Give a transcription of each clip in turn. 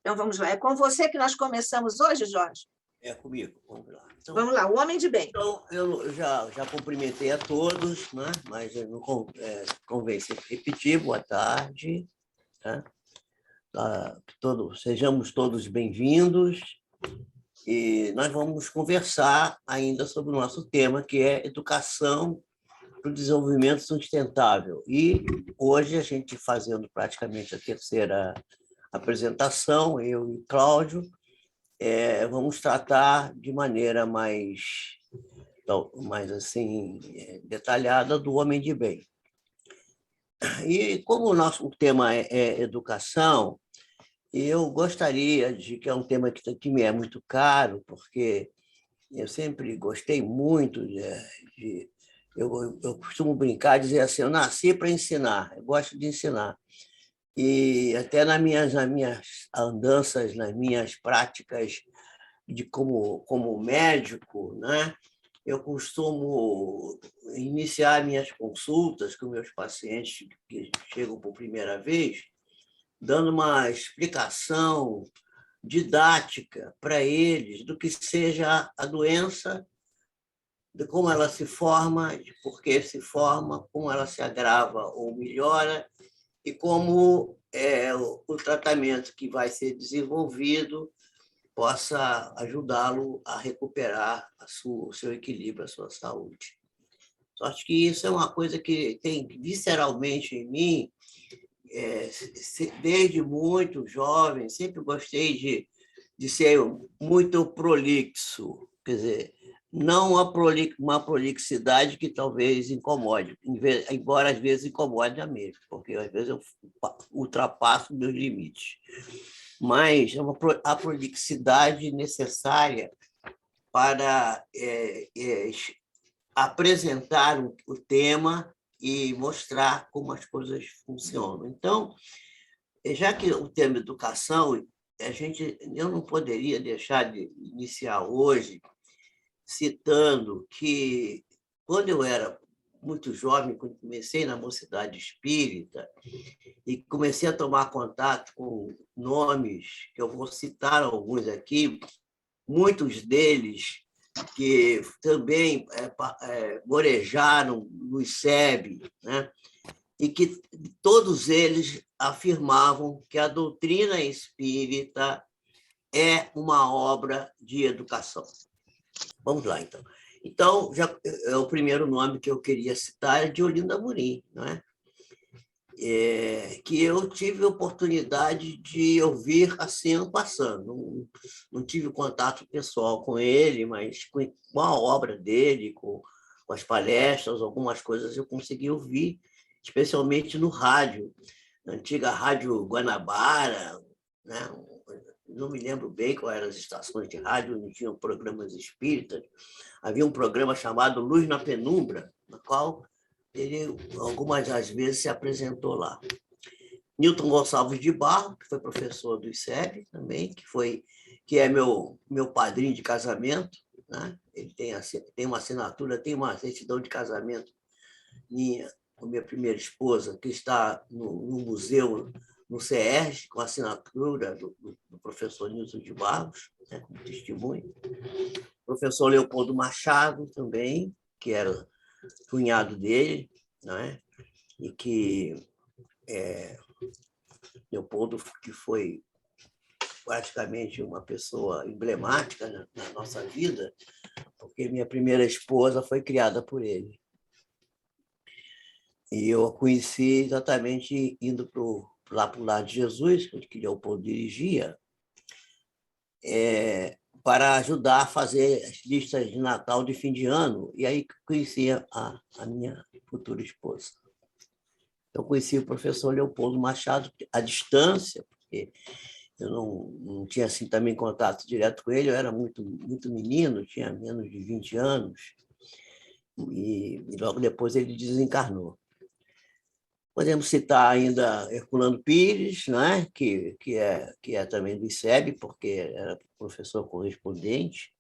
Então, vamos lá. É com você que nós começamos hoje, Jorge? É comigo, vamos lá. Então, Vamos lá, o homem de bem. então eu já cumprimentei a todos, né? Mas eu não convém sempre repetir. Boa tarde. Tá? Sejamos todos bem-vindos. E nós vamos conversar ainda sobre o nosso tema, que é educação para o desenvolvimento sustentável. E hoje a gente fazendo praticamente a terceira apresentação, eu e Cláudio, vamos tratar de maneira mais assim detalhada do homem de bem. E como o tema é educação, eu gostaria de que é um tema que me é muito caro, porque eu sempre gostei muito eu costumo brincar, dizer assim, eu nasci para ensinar, eu gosto de ensinar. E até nas minhas andanças, nas minhas práticas como médico, né? Eu costumo iniciar minhas consultas com meus pacientes que chegam por primeira vez, dando uma explicação didática para eles do que seja a doença, de como ela se forma, de por que se forma, como ela se agrava ou melhora, e como o tratamento que vai ser desenvolvido possa ajudá-lo a recuperar o seu equilíbrio, a sua saúde. Acho que isso é uma coisa que tem visceralmente em mim, desde muito jovem, sempre gostei de ser muito prolixo, quer dizer, não uma prolixidade que talvez incomode, embora às vezes incomode a mesmo, porque às vezes eu ultrapasso meus limites. Mas é a prolixidade necessária para apresentar o tema e mostrar como as coisas funcionam. Então, já que o tema é educação, eu não poderia deixar de iniciar hoje citando que, quando eu era muito jovem, quando comecei na mocidade espírita e comecei a tomar contato com nomes, que eu vou citar alguns aqui, muitos deles que também morejaram no ICEB, né? E que todos eles afirmavam que a doutrina espírita é uma obra de educação. Vamos lá, então. Então, o primeiro nome que eu queria citar é de Olinda Amorim, não é? Que eu tive a oportunidade de ouvir assim, passando. Não tive contato pessoal com ele, mas com a obra dele, com as palestras, algumas coisas eu consegui ouvir, especialmente no rádio, na antiga Rádio Guanabara, né? Não me lembro bem quais eram as estações de rádio onde tinham programas espíritas. Havia um programa chamado Luz na Penumbra, na qual ele, algumas das vezes, se apresentou lá. Newton Gonçalves de Barro, que foi professor do ICEB também, que é meu padrinho de casamento, né? Ele tem uma assinatura, tem uma certidão de casamento minha, com minha primeira esposa, que está no museu, no CERJ, com a assinatura do professor Nilson de Barros, né, como testemunho. O professor Leopoldo Machado também, que era cunhado dele, né, e que Leopoldo, que foi praticamente uma pessoa emblemática na nossa vida, porque minha primeira esposa foi criada por ele. E eu a conheci exatamente indo lá para o Lar de Jesus, que Leopoldo dirigia, para ajudar a fazer as listas de Natal de fim de ano, e aí conheci a minha futura esposa. Eu conheci o professor Leopoldo Machado à distância, porque eu não tinha assim, também contato direto com ele, eu era muito, muito menino, tinha menos de 20 anos, e logo depois ele desencarnou. Podemos citar ainda Herculano Pires, né? que é também do ICEB, porque era professor correspondente,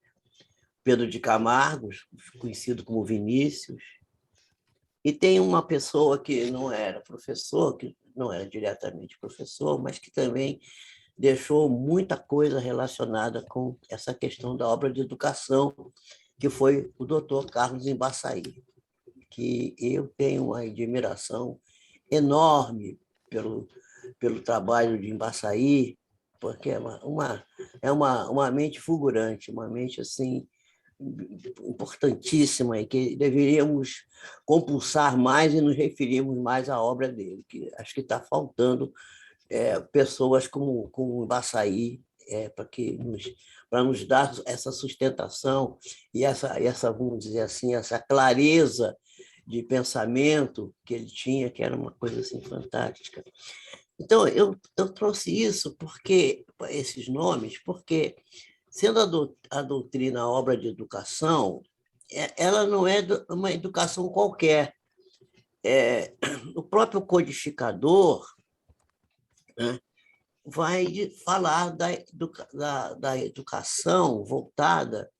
Pedro de Camargo, conhecido como Vinícius, e tem uma pessoa que não era professor, que não era diretamente professor, mas que também deixou muita coisa relacionada com essa questão da obra de educação, que foi o doutor Carlos Embaçaí, que eu tenho uma admiração enorme pelo trabalho de Embaçaí, porque é uma mente fulgurante, uma mente assim importantíssima e que deveríamos compulsar mais e nos referirmos mais à obra dele, que acho que está faltando pessoas como o Embaçaí para nos dar essa sustentação e essa, vamos dizer assim, essa clareza de pensamento que ele tinha, que era uma coisa assim fantástica. Então, eu trouxe isso porque esses nomes, porque sendo a doutrina a obra de educação, ela não é uma educação qualquer. O próprio codificador, né, vai falar da educação voltada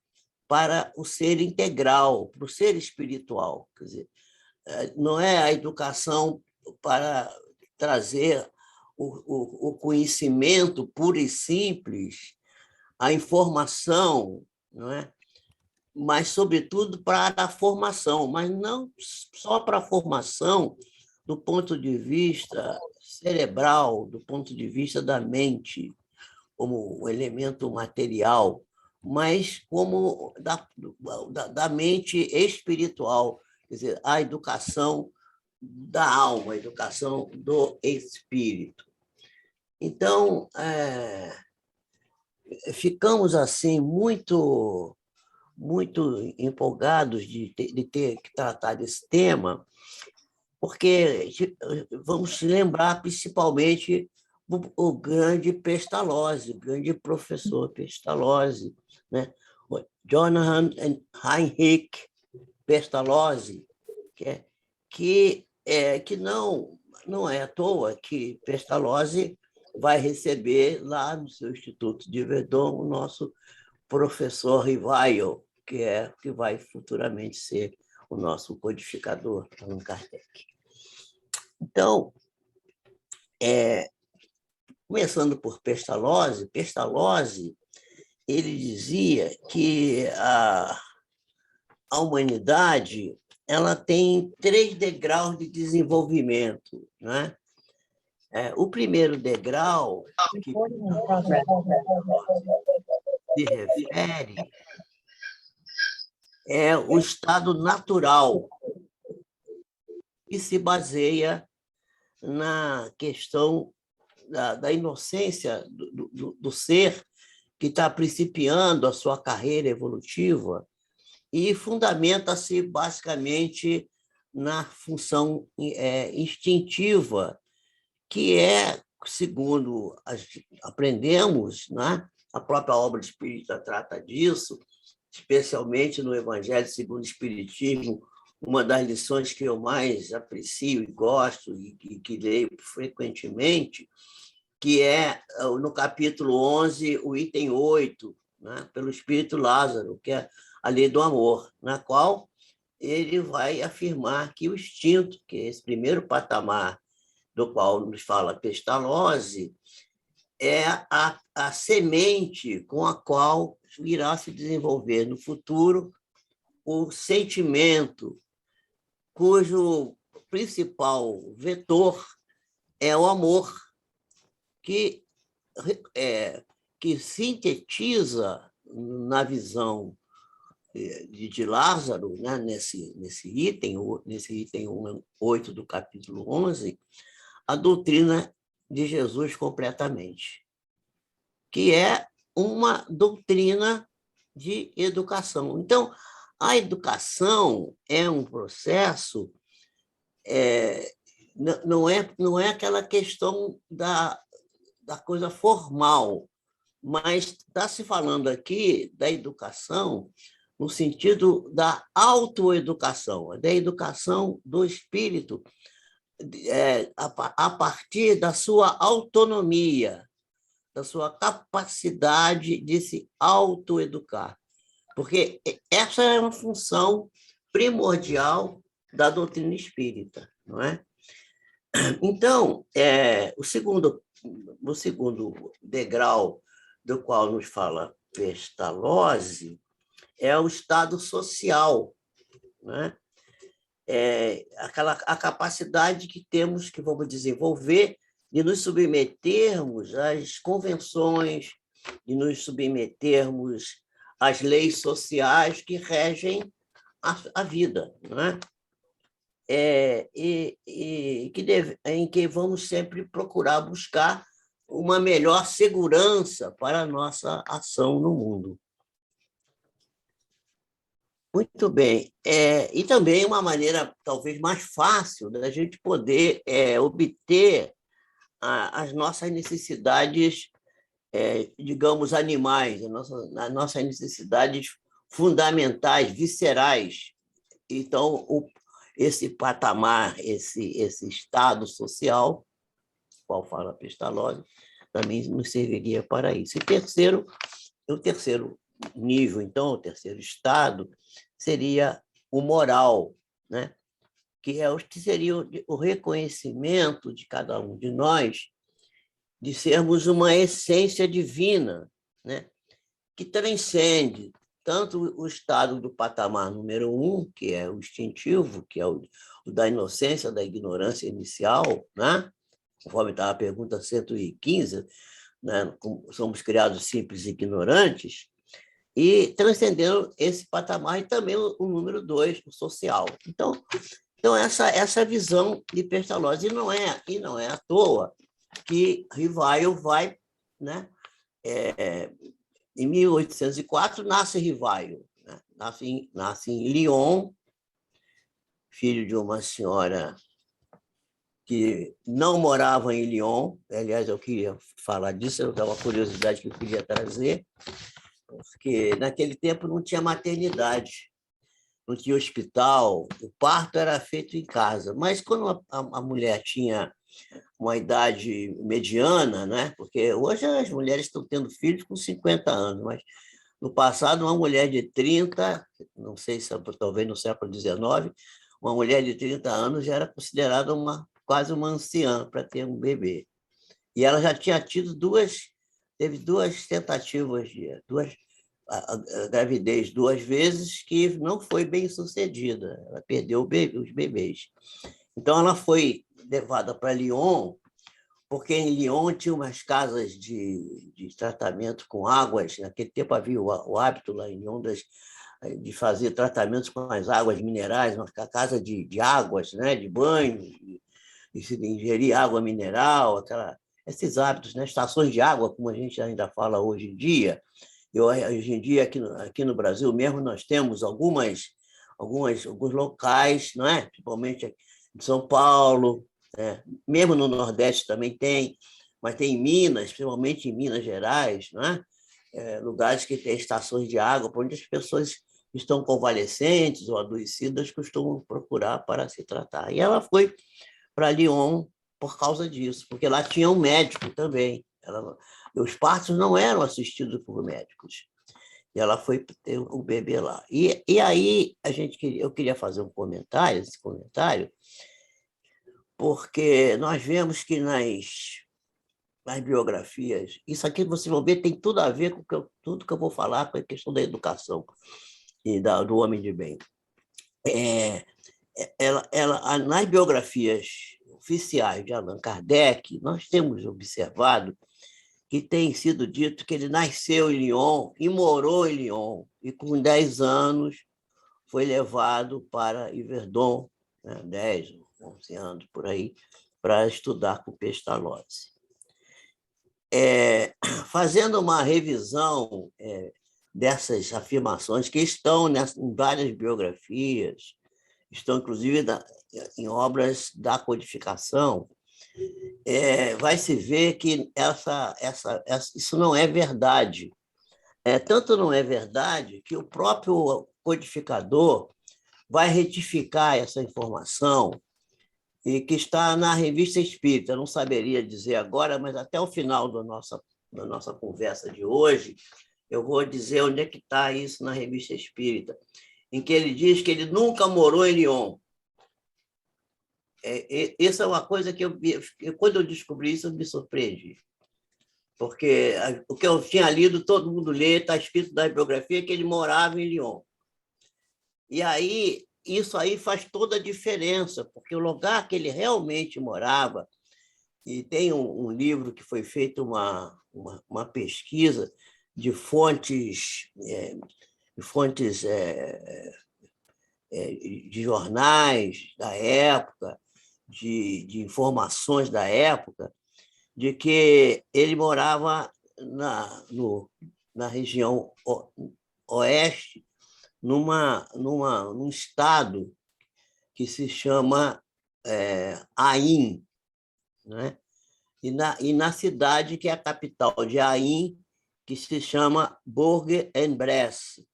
para o ser integral, para o ser espiritual. Quer dizer, não é a educação para trazer o conhecimento puro e simples, a informação, não é? Mas, sobretudo, para a formação, mas não só para a formação do ponto de vista cerebral, do ponto de vista da mente, como um elemento material, mas como da mente espiritual, quer dizer, a educação da alma, a educação do espírito. Então, ficamos assim muito empolgados de ter que tratar desse tema, porque vamos lembrar principalmente o grande Pestalozzi, o grande professor Pestalozzi, né? Johann Heinrich Pestalozzi, que não é à toa que Pestalozzi vai receber lá no seu Instituto de Verdun o nosso professor Rivaio, que vai futuramente ser o nosso codificador, Allan Kardec. Então, começando por Pestalozzi, ele dizia que a humanidade ela tem 3 degraus de desenvolvimento, né? O primeiro degrau que se refere é o estado natural, que se baseia na questão da inocência do ser que está principiando a sua carreira evolutiva e fundamenta-se basicamente na função instintiva, que segundo aprendemos, né? A própria obra espírita trata disso, especialmente no Evangelho segundo o Espiritismo, uma das lições que eu mais aprecio e gosto e que leio frequentemente, que é no capítulo 11, o item 8, né, pelo Espírito Lázaro, que é a lei do amor, na qual ele vai afirmar que o instinto, que é esse primeiro patamar do qual nos fala Pestalozzi, é a semente com a qual irá se desenvolver no futuro o sentimento cujo principal vetor é o amor, que sintetiza na visão de Lázaro, né, nesse item 8 do capítulo 11, a doutrina de Jesus completamente, que é uma doutrina de educação. Então, a educação é um processo, não é aquela questão da coisa formal, mas está se falando aqui da educação no sentido da autoeducação, da educação do espírito, a partir da sua autonomia, da sua capacidade de se autoeducar. Porque essa é uma função primordial da doutrina espírita, não é? Então, o segundo degrau do qual nos fala Pestalozzi é o estado social, né? A capacidade que temos que vamos desenvolver de nos submetermos às convenções, de nos submetermos às leis sociais que regem a vida, né? Em que vamos sempre procurar buscar uma melhor segurança para a nossa ação no mundo. Muito bem. E também uma maneira talvez mais fácil da gente poder obter as nossas necessidades, digamos, animais, as nossas necessidades fundamentais, viscerais. Então, esse patamar, esse estado social, qual fala Pestalozzi, também nos serviria para isso. O terceiro nível, então, o terceiro estado, seria o moral, né? Que seria o reconhecimento de cada um de nós de sermos uma essência divina, né? Que transcende tanto o estado do patamar número 1, que é o instintivo, que é o da inocência, da ignorância inicial, né? Conforme está a pergunta 115, né? Somos criados simples e ignorantes, e transcendendo esse patamar, e também o número 2, o social. Então essa visão de Pestalozzi, e não é à toa que Rivaio vai, né? Em 1804, nasce Rivaio, né? Nasce em Lyon, filho de uma senhora que não morava em Lyon. Aliás, eu queria falar disso, é uma curiosidade que eu queria trazer, porque naquele tempo não tinha maternidade, não tinha hospital, o parto era feito em casa. Mas quando a mulher tinha uma idade mediana, né? Porque hoje as mulheres estão tendo filhos com 50 anos, mas no passado, uma mulher de 30, não sei se talvez no século XIX, uma mulher de 30 anos já era considerada quase uma anciã para ter um bebê. E ela já tinha teve duas tentativas, a gravidez 2 vezes, que não foi bem sucedida. Ela perdeu os bebês. Então, ela foi levada para Lyon, porque em Lyon tinha umas casas de tratamento com águas. Naquele tempo havia o hábito lá em Lyon de fazer tratamentos com as águas minerais, uma casa de águas, né, de banho, de se ingerir água mineral, esses hábitos, né, estações de água, como a gente ainda fala hoje em dia. Hoje em dia, aqui no Brasil mesmo, nós temos alguns locais, não é? Principalmente em São Paulo, né? Mesmo no Nordeste também tem, mas tem em Minas, principalmente em Minas Gerais, não é? Lugares que têm estações de água, por onde as pessoas que estão convalescentes ou adoecidas costumam procurar para se tratar. E ela foi para Lyon por causa disso, porque lá tinha um médico também. Os partos não eram assistidos por médicos. E ela foi ter o bebê lá. E aí eu queria fazer esse comentário, porque nós vemos que nas biografias, isso aqui vocês vão ver, tem tudo a ver com tudo que eu vou falar com a questão da educação e do homem de bem. Nas biografias oficiais de Allan Kardec, nós temos observado que tem sido dito que ele nasceu em Lyon e morou em Lyon, e com 10 anos foi levado para Yverdon, né, 10, 11 anos por aí, para estudar com Pestalozzi. Fazendo uma revisão dessas afirmações que estão em várias biografias, estão inclusive em obras da codificação, vai se ver que isso não é verdade. Tanto não é verdade que o próprio codificador vai retificar essa informação, e que está na Revista Espírita. Eu não saberia dizer agora, mas até o final da nossa conversa de hoje, eu vou dizer onde é que está isso na Revista Espírita, em que ele diz que ele nunca morou em Lyon. Essa é uma coisa que quando eu descobri isso, eu me surpreendi. Porque o que eu tinha lido, todo mundo lê, está escrito na biografia que ele morava em Lyon. E aí, isso aí faz toda a diferença, porque o lugar que ele realmente morava, e tem um livro que foi feito uma pesquisa de fontes, de jornais da época, de informações da época, de que ele morava na região oeste, num estado que se chama Ain, né? E na cidade que é a capital de Ain, que se chama Bourg-en-Bresse,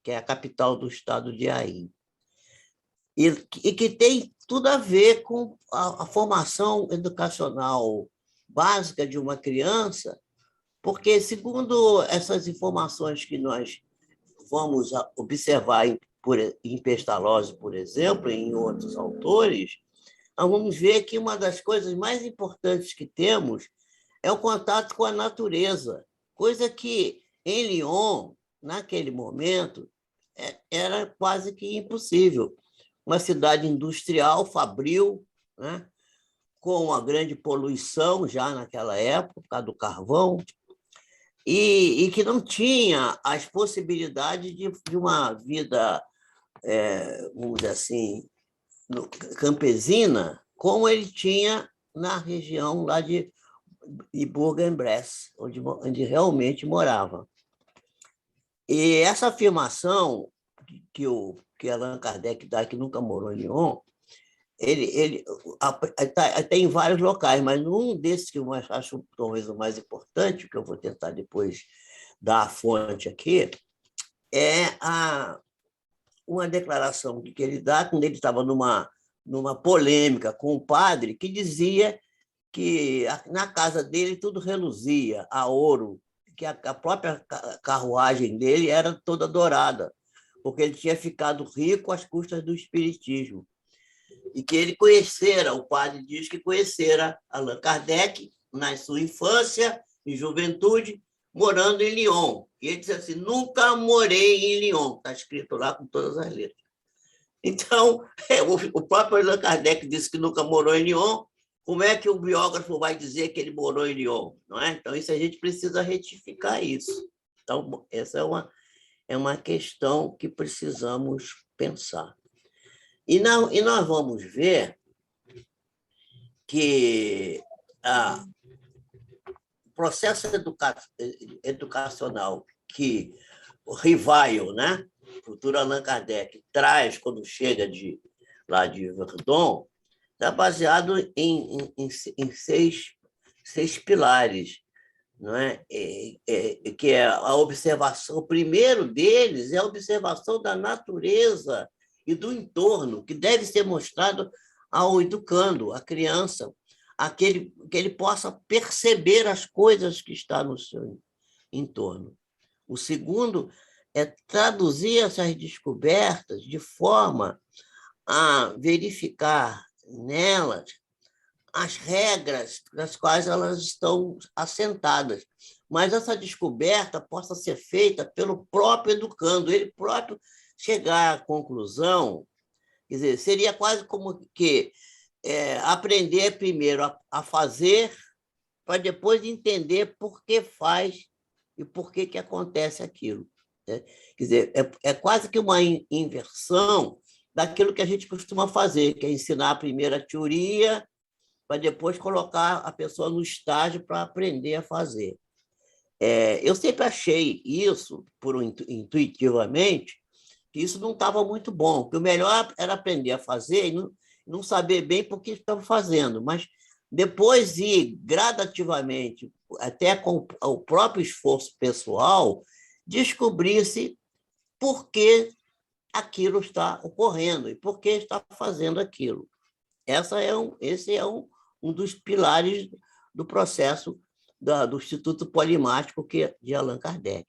que é a capital do estado de Ain. E que tem tudo a ver com a formação educacional básica de uma criança, porque, segundo essas informações que nós vamos observar em Pestalozzi, por exemplo, e em outros autores, nós vamos ver que uma das coisas mais importantes que temos é o contato com a natureza, coisa que, em Lyon, naquele momento, era quase que impossível. Uma cidade industrial, fabril, né? Com uma grande poluição já naquela época, por causa do carvão, e que não tinha as possibilidades de uma vida, vamos dizer assim, campesina, como ele tinha na região lá de Bourg-en-Bresse, onde realmente morava. E essa afirmação que Allan Kardec dá, que nunca morou em Lyon, ele tem em vários locais, mas um desses que eu acho talvez o mais importante, que eu vou tentar depois dar a fonte aqui, é uma declaração que ele dá quando ele estava numa polêmica com o padre, que dizia que na casa dele tudo reluzia a ouro, que a própria carruagem dele era toda dourada, porque ele tinha ficado rico às custas do espiritismo. E que ele conhecera, o padre diz que conhecera Allan Kardec na sua infância e juventude, morando em Lyon. E ele disse assim, nunca morei em Lyon, está escrito lá com todas as letras. Então, o próprio Allan Kardec disse que nunca morou em Lyon, como é que o biógrafo vai dizer que ele morou em Lyon? Não é? Então, isso a gente precisa retificar isso. Então, essa é uma questão que precisamos pensar. E nós vamos ver que o processo educacional que o Rivail, né, o futuro Allan Kardec, traz quando chega lá de Verdun, está baseado em seis pilares, não é? Que é a observação. O primeiro deles é a observação da natureza e do entorno, que deve ser mostrado ao educando, à criança, que ele possa perceber as coisas que estão no seu entorno. O segundo é traduzir essas descobertas de forma a verificar nelas as regras nas quais elas estão assentadas, mas essa descoberta possa ser feita pelo próprio educando, ele próprio chegar à conclusão, quer dizer, seria quase como que aprender primeiro a fazer, para depois entender por que faz e por que acontece aquilo. Né? Quer dizer, é quase que uma inversão daquilo que a gente costuma fazer, que é ensinar primeiro a teoria, para depois colocar a pessoa no estágio para aprender a fazer. Eu sempre achei isso, intuitivamente, que isso não estava muito bom, que o melhor era aprender a fazer e não saber bem por que estava fazendo, mas depois ir gradativamente, até com o próprio esforço pessoal, descobrir-se por que aquilo está ocorrendo e por que está fazendo aquilo. Esse é um dos pilares do processo do Instituto Polimático de Allan Kardec.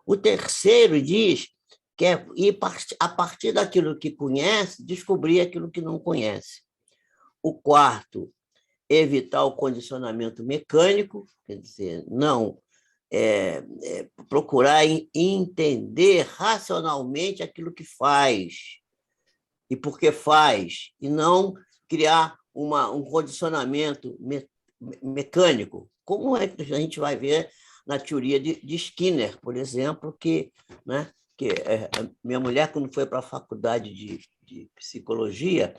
O terceiro diz que é ir a partir daquilo que conhece, descobrir aquilo que não conhece. O quarto, evitar o condicionamento mecânico, quer dizer, não procurar entender racionalmente aquilo que faz e por que faz, e não criar um condicionamento mecânico, como é que a gente vai ver na teoria de Skinner, por exemplo, né, minha mulher, quando foi para a faculdade de psicologia,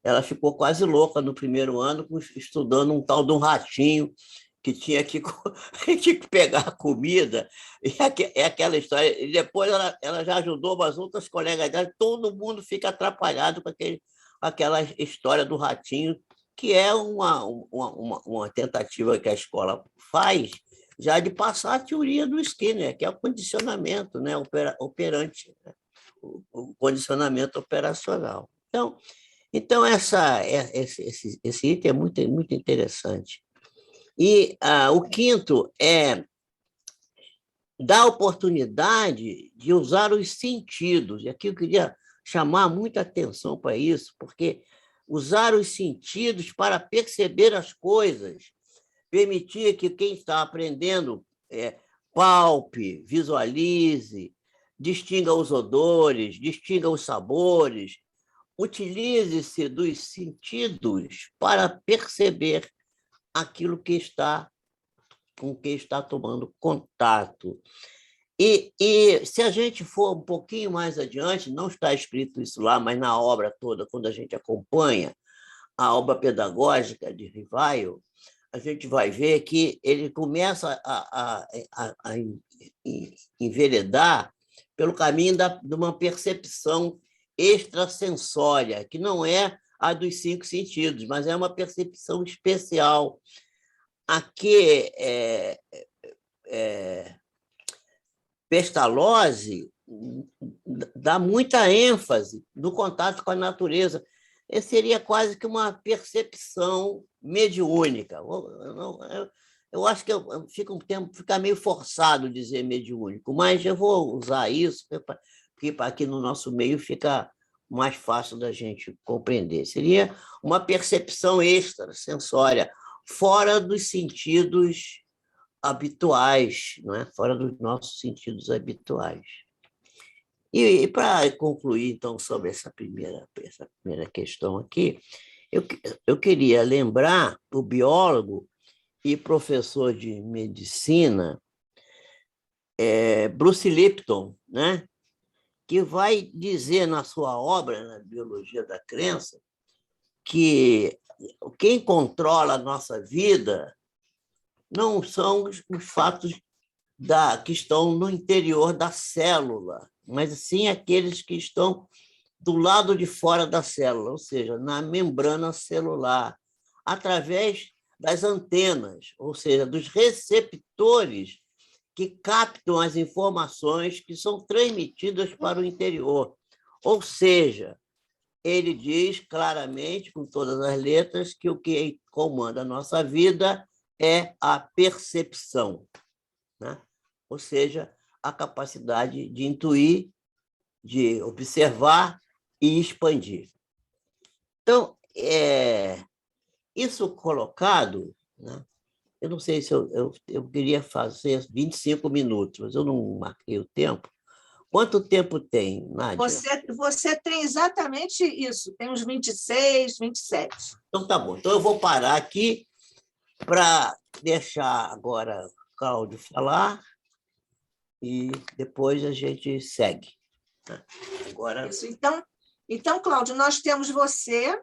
ela ficou quase louca no primeiro ano, estudando um tal de um ratinho que tinha que, tinha que pegar a comida, e é aquela história. E depois ela já ajudou umas outras colegas dela, todo mundo fica atrapalhado com aquela história do ratinho, que é uma tentativa que a escola faz já de passar a teoria do Skinner, que é o condicionamento, né, operante, né, o condicionamento operacional. Então esse item é muito, muito interessante. E o quinto é dar oportunidade de usar os sentidos. E aqui eu queria chamar muita atenção para isso, porque usar os sentidos para perceber as coisas, permitir que quem está aprendendo palpe, visualize, distinga os odores, distinga os sabores, utilize-se dos sentidos para perceber aquilo com que está tomando contato. E se a gente for um pouquinho mais adiante, não está escrito isso lá, mas na obra toda, quando a gente acompanha a obra pedagógica de Rivaio, a gente vai ver que ele começa a enveredar pelo caminho de uma percepção extrasensória, que não é a dos 5 sentidos, mas é uma percepção especial. Aqui, Pestalozzi dá muita ênfase no contato com a natureza. Seria quase que uma percepção mediúnica. Eu acho que fica meio forçado dizer mediúnico, mas eu vou usar isso, porque aqui no nosso meio fica mais fácil da gente compreender. Seria uma percepção extrasensória, fora dos sentidos habituais, não é? Fora dos nossos sentidos habituais. E para concluir, então, sobre essa primeira questão aqui, eu queria lembrar o biólogo e professor de medicina, Bruce Lipton, né? Que vai dizer na sua obra, na Biologia da Crença, que quem controla a nossa vida não são os fatos que estão no interior da célula, mas sim aqueles que estão do lado de fora da célula, ou seja, na membrana celular, através das antenas, ou seja, dos receptores que captam as informações que são transmitidas para o interior. Ou seja, ele diz claramente, com todas as letras, que o que comanda a nossa vida é a percepção, né? Ou seja, a capacidade de intuir, de observar e expandir. Então, isso colocado, né? Eu não sei se eu queria fazer 25 minutos, mas eu não marquei o tempo. Quanto tempo tem, Nádia? Você tem exatamente isso, tem uns 26, 27. Então, tá bom. Então, eu vou parar aqui para deixar agora o Cláudio falar e depois a gente segue. Agora... Isso. Então, Cláudio, nós temos você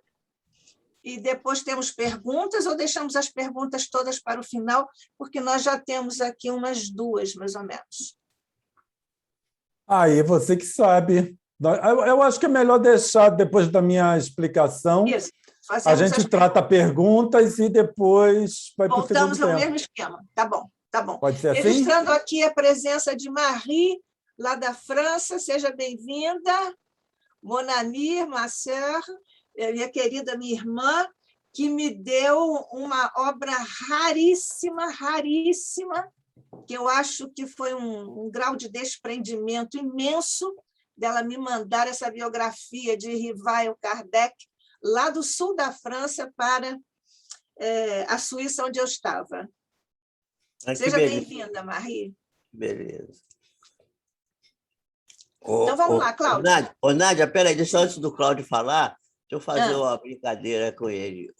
e depois temos perguntas ou deixamos as perguntas todas para o final, porque nós já temos aqui umas 2, mais ou menos. Aí, você que sabe. Eu acho que é melhor deixar, depois da minha explicação, isso. A gente trata perguntas e depois vai para o segundo tempo. Voltamos ao mesmo esquema. Tá bom, tá bom. Pode ser assim? Registrando aqui a presença de Marie, lá da França. Seja bem-vinda. Monani, Masser, minha querida minha irmã, que me deu uma obra raríssima, que eu acho que foi um grau de desprendimento imenso dela me mandar essa biografia de Rivaio Kardec, lá do sul da França para a Suíça, onde eu estava. Seja bem-vinda, Marie. Beleza. Então, vamos lá, Cláudio. Nádia, peraí, deixa antes do Cláudio falar, deixa eu fazer uma brincadeira com ele.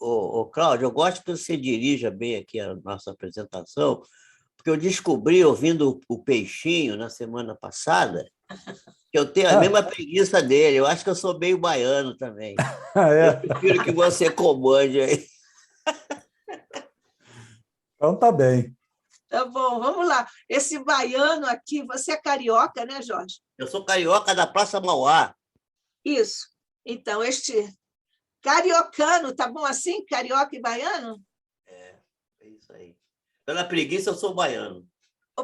Cláudio, eu gosto que você dirija bem aqui a nossa apresentação, porque eu descobri, ouvindo o Peixinho na semana passada, que eu tenho a mesma preguiça dele. Eu acho que eu sou meio baiano também. Eu prefiro que você comande aí. Então, tá bem. Tá bom, vamos lá. Esse baiano aqui, você é carioca, né, Jorge? Eu sou carioca da Praça Mauá. Isso. Então, este cariocano, tá bom assim? Carioca e baiano? É isso aí. Pela preguiça, eu sou baiano.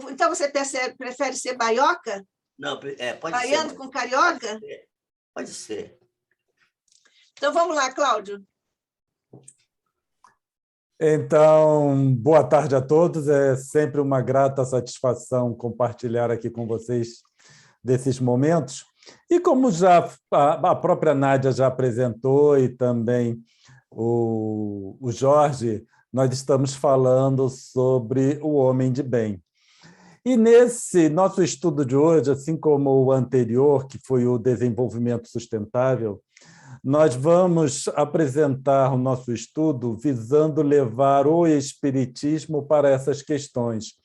Então, você prefere ser baioca? Não, pode ser. Baiano com carioca? Pode ser. Então, vamos lá, Cláudio. Então, boa tarde a todos. É sempre uma grata satisfação compartilhar aqui com vocês desses momentos. E como já a própria Nádia já apresentou e também o Jorge, nós estamos falando sobre o homem de bem. E nesse nosso estudo de hoje, assim como o anterior, que foi o desenvolvimento sustentável, nós vamos apresentar o nosso estudo visando levar o espiritismo para essas questões,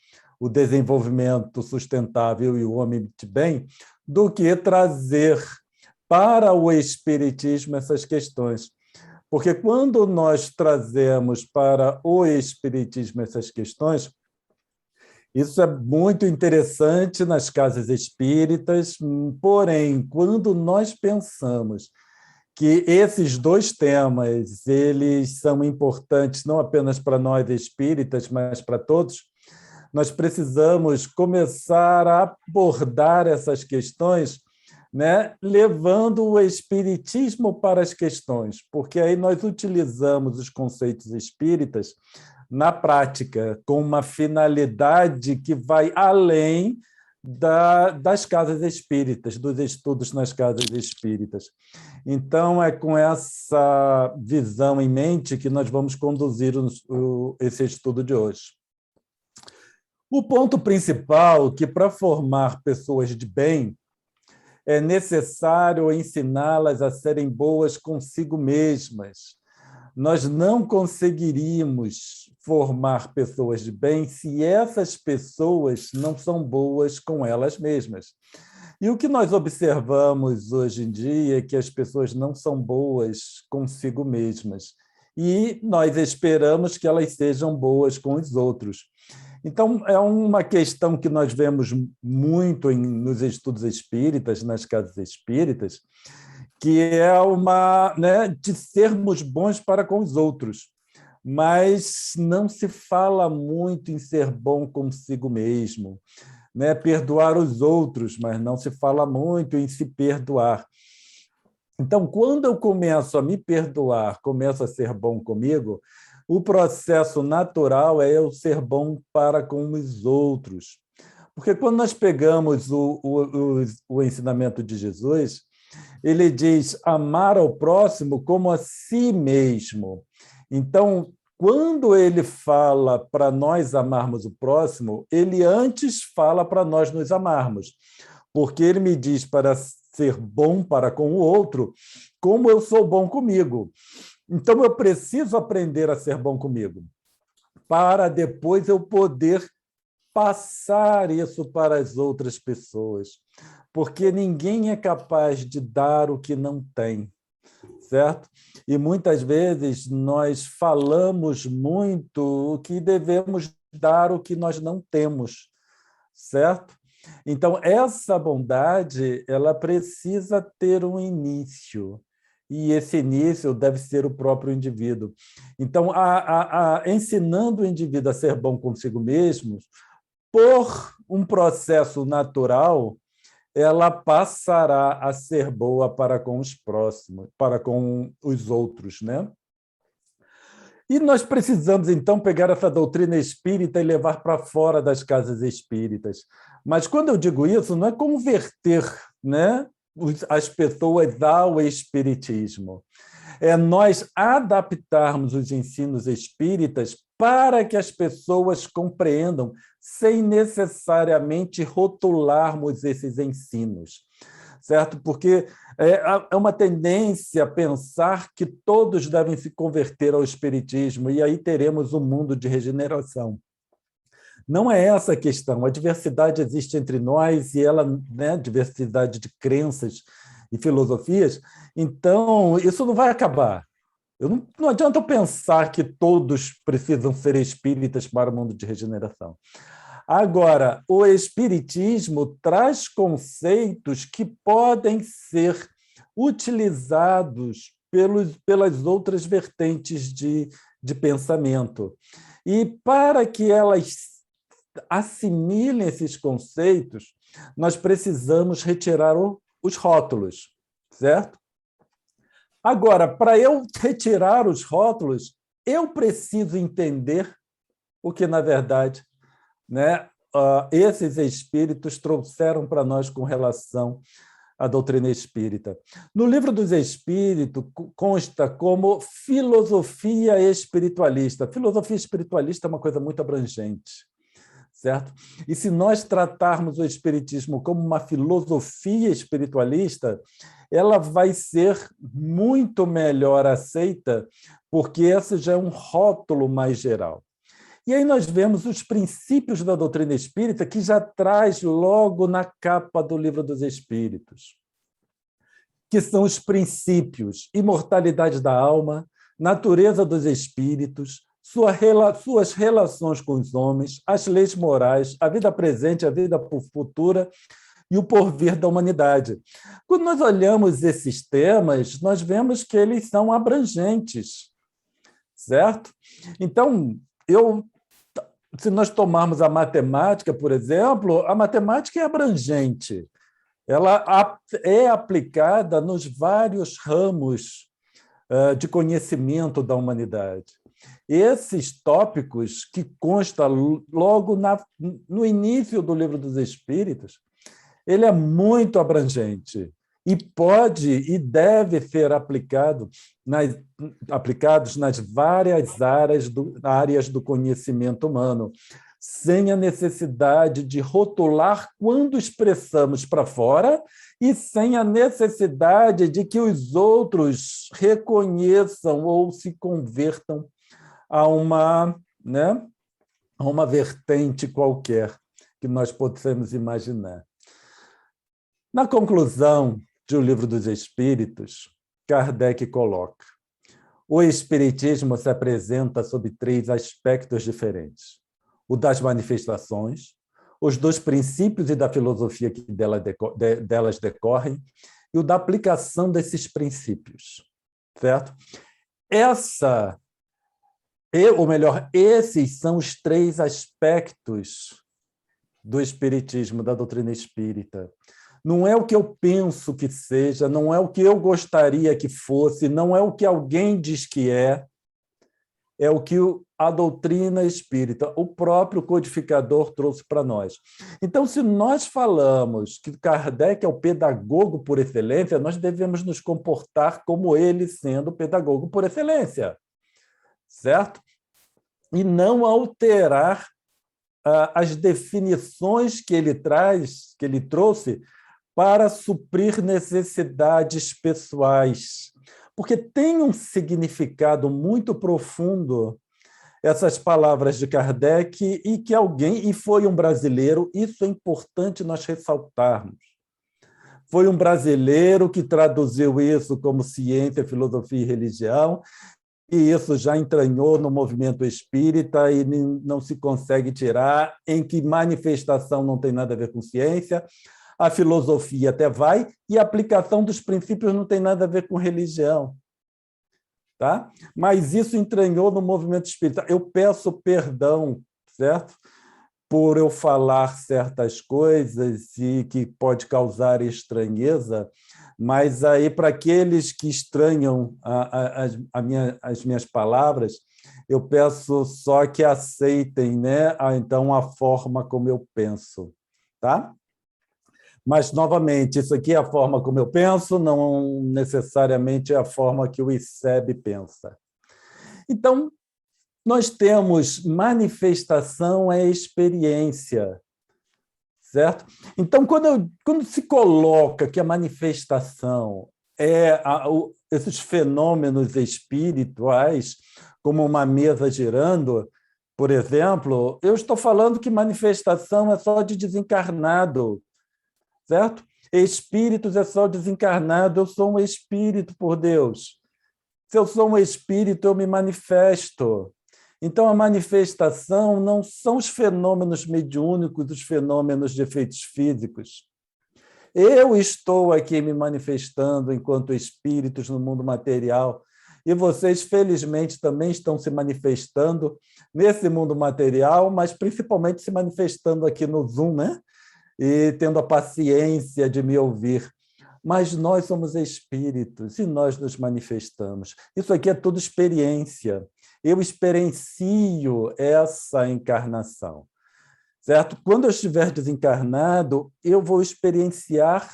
o desenvolvimento sustentável e o homem de bem, do que trazer para o espiritismo essas questões. Porque quando nós trazemos para o espiritismo essas questões, isso é muito interessante nas casas espíritas, porém, quando nós pensamos que esses dois temas eles são importantes não apenas para nós espíritas, mas para todos, nós precisamos começar a abordar essas questões, né, levando o espiritismo para as questões, porque aí nós utilizamos os conceitos espíritas na prática, com uma finalidade que vai além das casas espíritas, dos estudos nas casas espíritas. Então, é com essa visão em mente que nós vamos conduzir esse estudo de hoje. O ponto principal é que, para formar pessoas de bem, é necessário ensiná-las a serem boas consigo mesmas. Nós não conseguiríamos formar pessoas de bem se essas pessoas não são boas com elas mesmas. E o que nós observamos hoje em dia é que as pessoas não são boas consigo mesmas e nós esperamos que elas sejam boas com os outros. Então, é uma questão que nós vemos muito nos estudos espíritas, nas casas espíritas, que é uma, né, de sermos bons para com os outros, mas não se fala muito em ser bom consigo mesmo, né? Perdoar os outros, mas não se fala muito em se perdoar. Então, quando eu começo a me perdoar, começo a ser bom comigo, o processo natural é eu ser bom para com os outros. Porque quando nós pegamos o ensinamento de Jesus, ele diz amar ao próximo como a si mesmo. Então, quando ele fala para nós amarmos o próximo, ele antes fala para nós nos amarmos, porque ele me diz para ser bom para com o outro, como eu sou bom comigo. Então, eu preciso aprender a ser bom comigo, para depois eu poder passar isso para as outras pessoas, porque ninguém é capaz de dar o que não tem, certo? E muitas vezes nós falamos muito o que devemos dar o que nós não temos, certo? Então, essa bondade, ela precisa ter um início, e esse início deve ser o próprio indivíduo. Então, ensinando o indivíduo a ser bom consigo mesmo, por um processo natural, ela passará a ser boa para com os próximos, para com os outros, né? E nós precisamos, então, pegar essa doutrina espírita e levar para fora das casas espíritas. Mas, quando eu digo isso, não é converter, né, as pessoas ao espiritismo. é nós adaptarmos os ensinos espíritas para que as pessoas compreendam, sem necessariamente rotularmos esses ensinos, certo? Porque é uma tendência a pensar que todos devem se converter ao espiritismo e aí teremos um mundo de regeneração. Não é essa a questão. A diversidade existe entre nós e ela, né, diversidade de crenças e filosofias, então isso não vai acabar. Não adianta eu pensar que todos precisam ser espíritas para o mundo de regeneração. Agora, o espiritismo traz conceitos que podem ser utilizados pelas outras vertentes de pensamento. E para que elas assimilem esses conceitos, nós precisamos retirar os rótulos, certo? Agora, para eu retirar os rótulos, eu preciso entender o que, na verdade, né, esses espíritos trouxeram para nós com relação à doutrina espírita. No Livro dos Espíritos consta como filosofia espiritualista. Filosofia espiritualista é uma coisa muito abrangente, certo? E se nós tratarmos o espiritismo como uma filosofia espiritualista, ela vai ser muito melhor aceita, porque esse já é um rótulo mais geral. E aí nós vemos os princípios da doutrina espírita, que já traz logo na capa do Livro dos Espíritos, que são os princípios: imortalidade da alma, natureza dos espíritos, suas relações com os homens, as leis morais, a vida presente, a vida futura e o porvir da humanidade. Quando nós olhamos esses temas, nós vemos que eles são abrangentes, certo? Então, se nós tomarmos a matemática, por exemplo, a matemática é abrangente. Ela é aplicada nos vários ramos de conhecimento da humanidade. Esses tópicos que constam logo no início do Livro dos Espíritos, ele é muito abrangente e pode e deve ser aplicados nas várias áreas do conhecimento humano, sem a necessidade de rotular quando expressamos para fora e sem a necessidade de que os outros reconheçam ou se convertam a uma vertente qualquer que nós possamos imaginar. Na conclusão do Livro dos Espíritos, Kardec coloca: o espiritismo se apresenta sob 3 aspectos diferentes: o das manifestações, os dos princípios e da filosofia que delas decorrem, e o da aplicação desses princípios, certo? Esses são os 3 aspectos do espiritismo, da doutrina espírita. Não é o que eu penso que seja, não é o que eu gostaria que fosse, não é o que alguém diz que é o que a doutrina espírita, o próprio codificador, trouxe para nós. Então, se nós falamos que Kardec é o pedagogo por excelência, nós devemos nos comportar como ele, sendo o pedagogo por excelência, certo? E não alterar as definições que ele trouxe para suprir necessidades pessoais, porque tem um significado muito profundo essas palavras de Kardec e foi um brasileiro, isso é importante nós ressaltarmos. Foi um brasileiro que traduziu isso como ciência, filosofia e religião, e isso já entranhou no movimento espírita e não se consegue tirar, em que manifestação não tem nada a ver com ciência, a filosofia até vai, e a aplicação dos princípios não tem nada a ver com religião. Tá? Mas isso entranhou no movimento espírita. Eu peço perdão, certo? Por eu falar certas coisas e que pode causar estranheza, mas aí para aqueles que estranham as minhas palavras, eu peço só que aceitem, né? Então, a forma como eu penso. Tá? Mas, novamente, isso aqui é a forma como eu penso, não necessariamente é a forma que o ICEB pensa. Então, nós temos manifestação é experiência, certo? Então, quando se coloca que a manifestação esses fenômenos espirituais, como uma mesa girando, por exemplo, eu estou falando que manifestação é só de desencarnado, certo? Espíritos é só desencarnado, eu sou um espírito por Deus. Se eu sou um espírito, eu me manifesto. Então, a manifestação não são os fenômenos mediúnicos, os fenômenos de efeitos físicos. Eu estou aqui me manifestando enquanto espíritos no mundo material, e vocês, felizmente, também estão se manifestando nesse mundo material, mas principalmente se manifestando aqui no Zoom, né? E tendo a paciência de me ouvir. Mas nós somos espíritos e nós nos manifestamos. Isso aqui é tudo experiência. Eu experiencio essa encarnação, certo? Quando eu estiver desencarnado, eu vou experienciar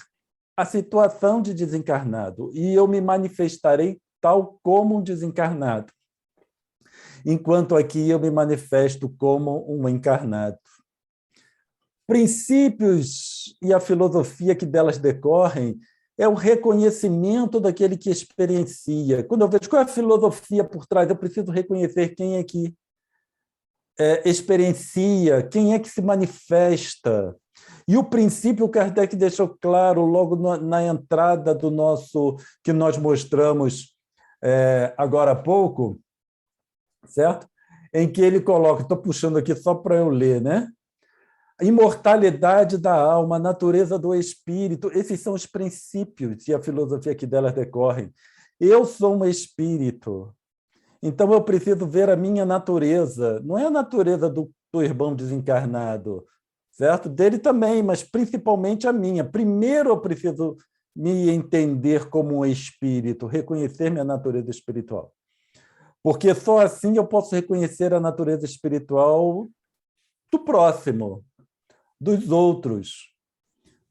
a situação de desencarnado e eu me manifestarei tal como um desencarnado, enquanto aqui eu me manifesto como um encarnado. Princípios e a filosofia que delas decorrem é o reconhecimento daquele que experiencia. Quando eu vejo qual é a filosofia por trás, eu preciso reconhecer quem é que experiencia, quem é que se manifesta. E o princípio, o Kardec deixou claro logo na entrada do nosso, que nós mostramos agora há pouco, certo? Em que ele coloca, estou puxando aqui só para eu ler, né? Imortalidade da alma, natureza do espírito, esses são os princípios e a filosofia que delas decorrem. Eu sou um espírito, então eu preciso ver a minha natureza, não é a natureza do irmão desencarnado, certo? Dele também, mas principalmente a minha. Primeiro eu preciso me entender como um espírito, reconhecer minha natureza espiritual. Porque só assim eu posso reconhecer a natureza espiritual do próximo, dos outros,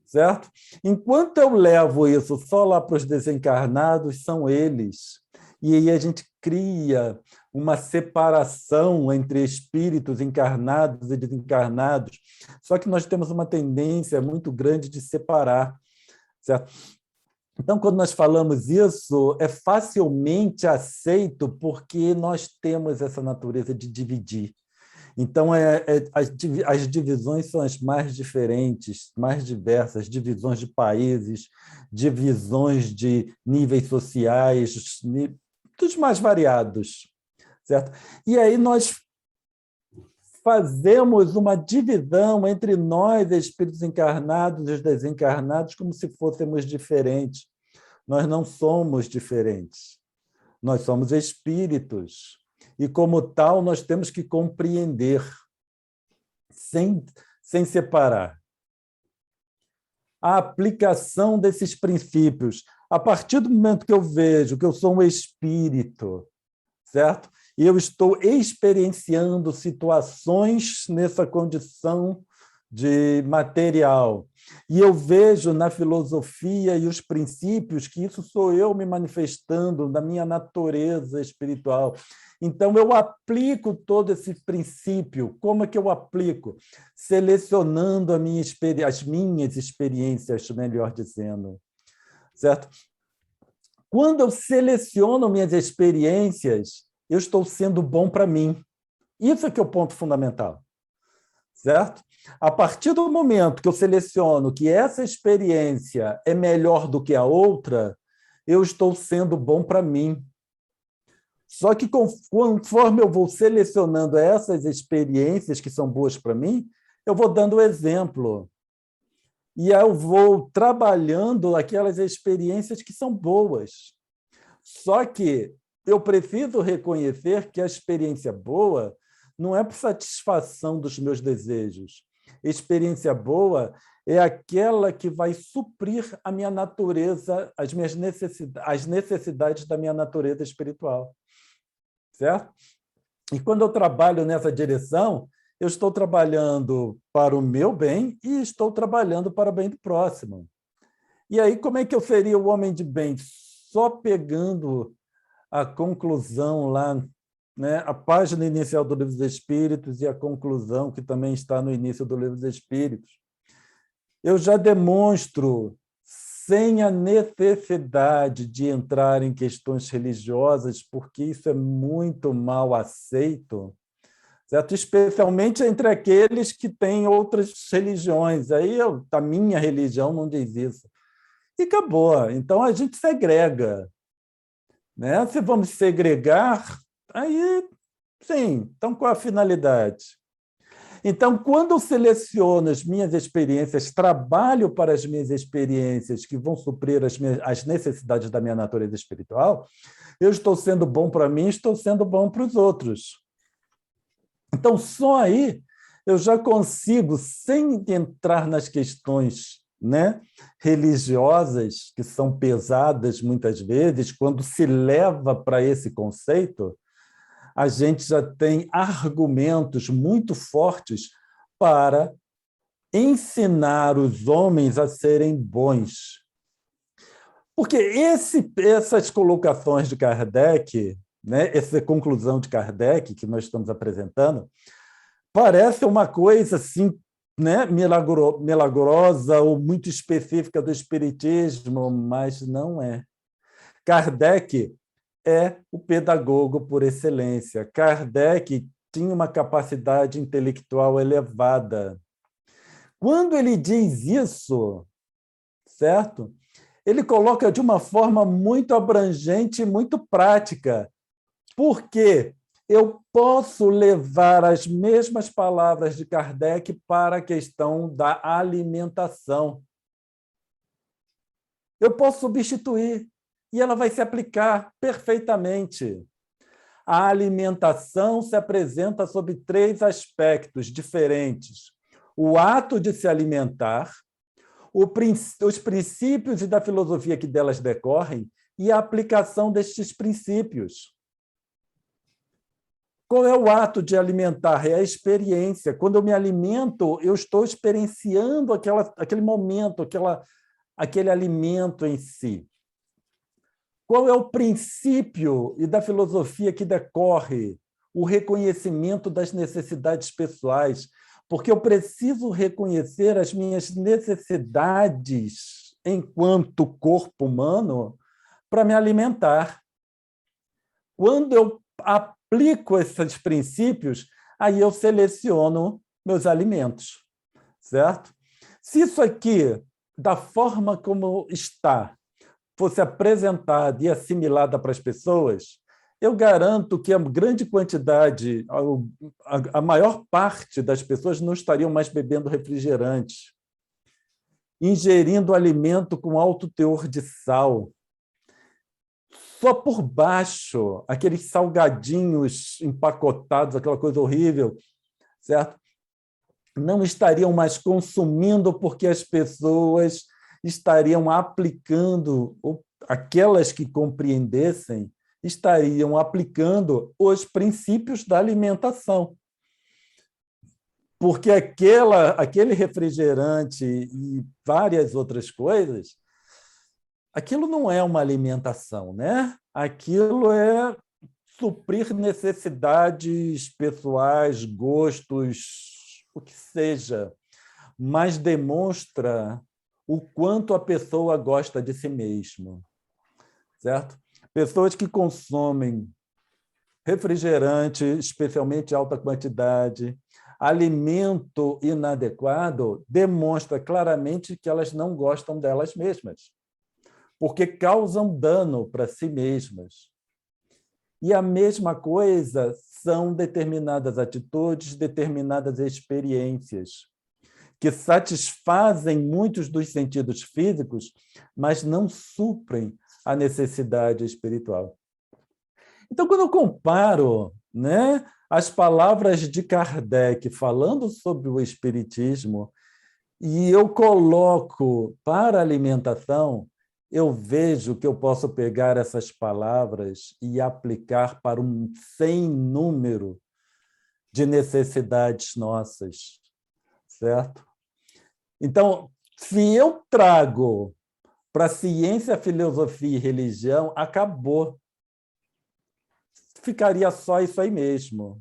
certo? Enquanto eu levo isso só lá para os desencarnados, são eles. E aí a gente cria uma separação entre espíritos encarnados e desencarnados. Só que nós temos uma tendência muito grande de separar, certo? Então, quando nós falamos isso, é facilmente aceito porque nós temos essa natureza de dividir. Então, as divisões são as mais diferentes, mais diversas, divisões de países, divisões de níveis sociais, dos mais variados, certo? E aí nós fazemos uma divisão entre nós, espíritos encarnados e os desencarnados, como se fôssemos diferentes. Nós não somos diferentes. Nós somos espíritos. E, como tal, nós temos que compreender, sem separar. A aplicação desses princípios. A partir do momento que eu vejo que eu sou um espírito, certo? E eu estou experienciando situações nessa condição de material. E eu vejo na filosofia e os princípios que isso sou eu me manifestando na minha natureza espiritual. Então, eu aplico todo esse princípio. Como é que eu aplico? Selecionando as minhas experiências, melhor dizendo. Certo? Quando eu seleciono minhas experiências, eu estou sendo bom para mim. Isso é que é o ponto fundamental. Certo? A partir do momento que eu seleciono que essa experiência é melhor do que a outra, eu estou sendo bom para mim. Só que conforme eu vou selecionando essas experiências que são boas para mim, eu vou dando exemplo. E eu vou trabalhando aquelas experiências que são boas. Só que eu preciso reconhecer que a experiência boa não é por satisfação dos meus desejos. Experiência boa é aquela que vai suprir a minha natureza, as necessidades da minha natureza espiritual. Certo? E quando eu trabalho nessa direção, eu estou trabalhando para o meu bem e estou trabalhando para o bem do próximo. E aí, como é que eu seria o homem de bem? Só pegando a conclusão lá, né? A página inicial do Livro dos Espíritos e a conclusão, que também está no início do Livro dos Espíritos. Eu já demonstro, sem a necessidade de entrar em questões religiosas, porque isso é muito mal aceito, certo? Especialmente entre aqueles que têm outras religiões. Aí a minha religião não diz isso. E acabou. Então, a gente segrega. Né? Se vamos segregar, aí, sim. Então, qual a finalidade? Então, quando eu seleciono as minhas experiências, trabalho para as minhas experiências que vão suprir as necessidades da minha natureza espiritual, eu estou sendo bom para mim, estou sendo bom para os outros. Então, só aí eu já consigo, sem entrar nas questões, né, religiosas, que são pesadas muitas vezes, quando se leva para esse conceito, a gente já tem argumentos muito fortes para ensinar os homens a serem bons. Porque essas colocações de Kardec, né, essa conclusão de Kardec que nós estamos apresentando, parece uma coisa assim, né, milagrosa ou muito específica do espiritismo, mas não é. Kardec é o pedagogo por excelência. Kardec tinha uma capacidade intelectual elevada. Quando ele diz isso, certo? Ele coloca de uma forma muito abrangente e muito prática. Por quê? Eu posso levar as mesmas palavras de Kardec para a questão da alimentação. Eu posso substituir e ela vai se aplicar perfeitamente. A alimentação se apresenta sob 3 aspectos diferentes: o ato de se alimentar, os princípios e da filosofia que delas decorrem e a aplicação destes princípios. Qual é o ato de alimentar? É a experiência. Quando eu me alimento, eu estou experienciando aquele momento, aquele alimento em si. Qual é o princípio e da filosofia que decorre? O reconhecimento das necessidades pessoais, porque eu preciso reconhecer as minhas necessidades enquanto corpo humano para me alimentar. Quando eu aplico esses princípios, aí eu seleciono meus alimentos, certo? Se isso aqui, da forma como está, fosse apresentada e assimilada para as pessoas, eu garanto que a grande quantidade, a maior parte das pessoas não estariam mais bebendo refrigerante, ingerindo alimento com alto teor de sal, só por baixo, aqueles salgadinhos empacotados, aquela coisa horrível, certo? Não estariam mais consumindo porque as pessoas estariam aplicando, aquelas que compreendessem, estariam aplicando os princípios da alimentação. Porque aquele refrigerante e várias outras coisas, aquilo não é uma alimentação, né? Aquilo é suprir necessidades pessoais, gostos, o que seja, mas demonstra o quanto a pessoa gosta de si mesma, certo? Pessoas que consomem refrigerante, especialmente alta quantidade, alimento inadequado, demonstra claramente que elas não gostam delas mesmas, porque causam dano para si mesmas. E a mesma coisa são determinadas atitudes, determinadas experiências, que satisfazem muitos dos sentidos físicos, mas não suprem a necessidade espiritual. Então, quando eu comparo, né, as palavras de Kardec falando sobre o espiritismo e eu coloco para a alimentação, eu vejo que eu posso pegar essas palavras e aplicar para um sem número de necessidades nossas, certo? Então, se eu trago para ciência, filosofia e religião, acabou. Ficaria só isso aí mesmo.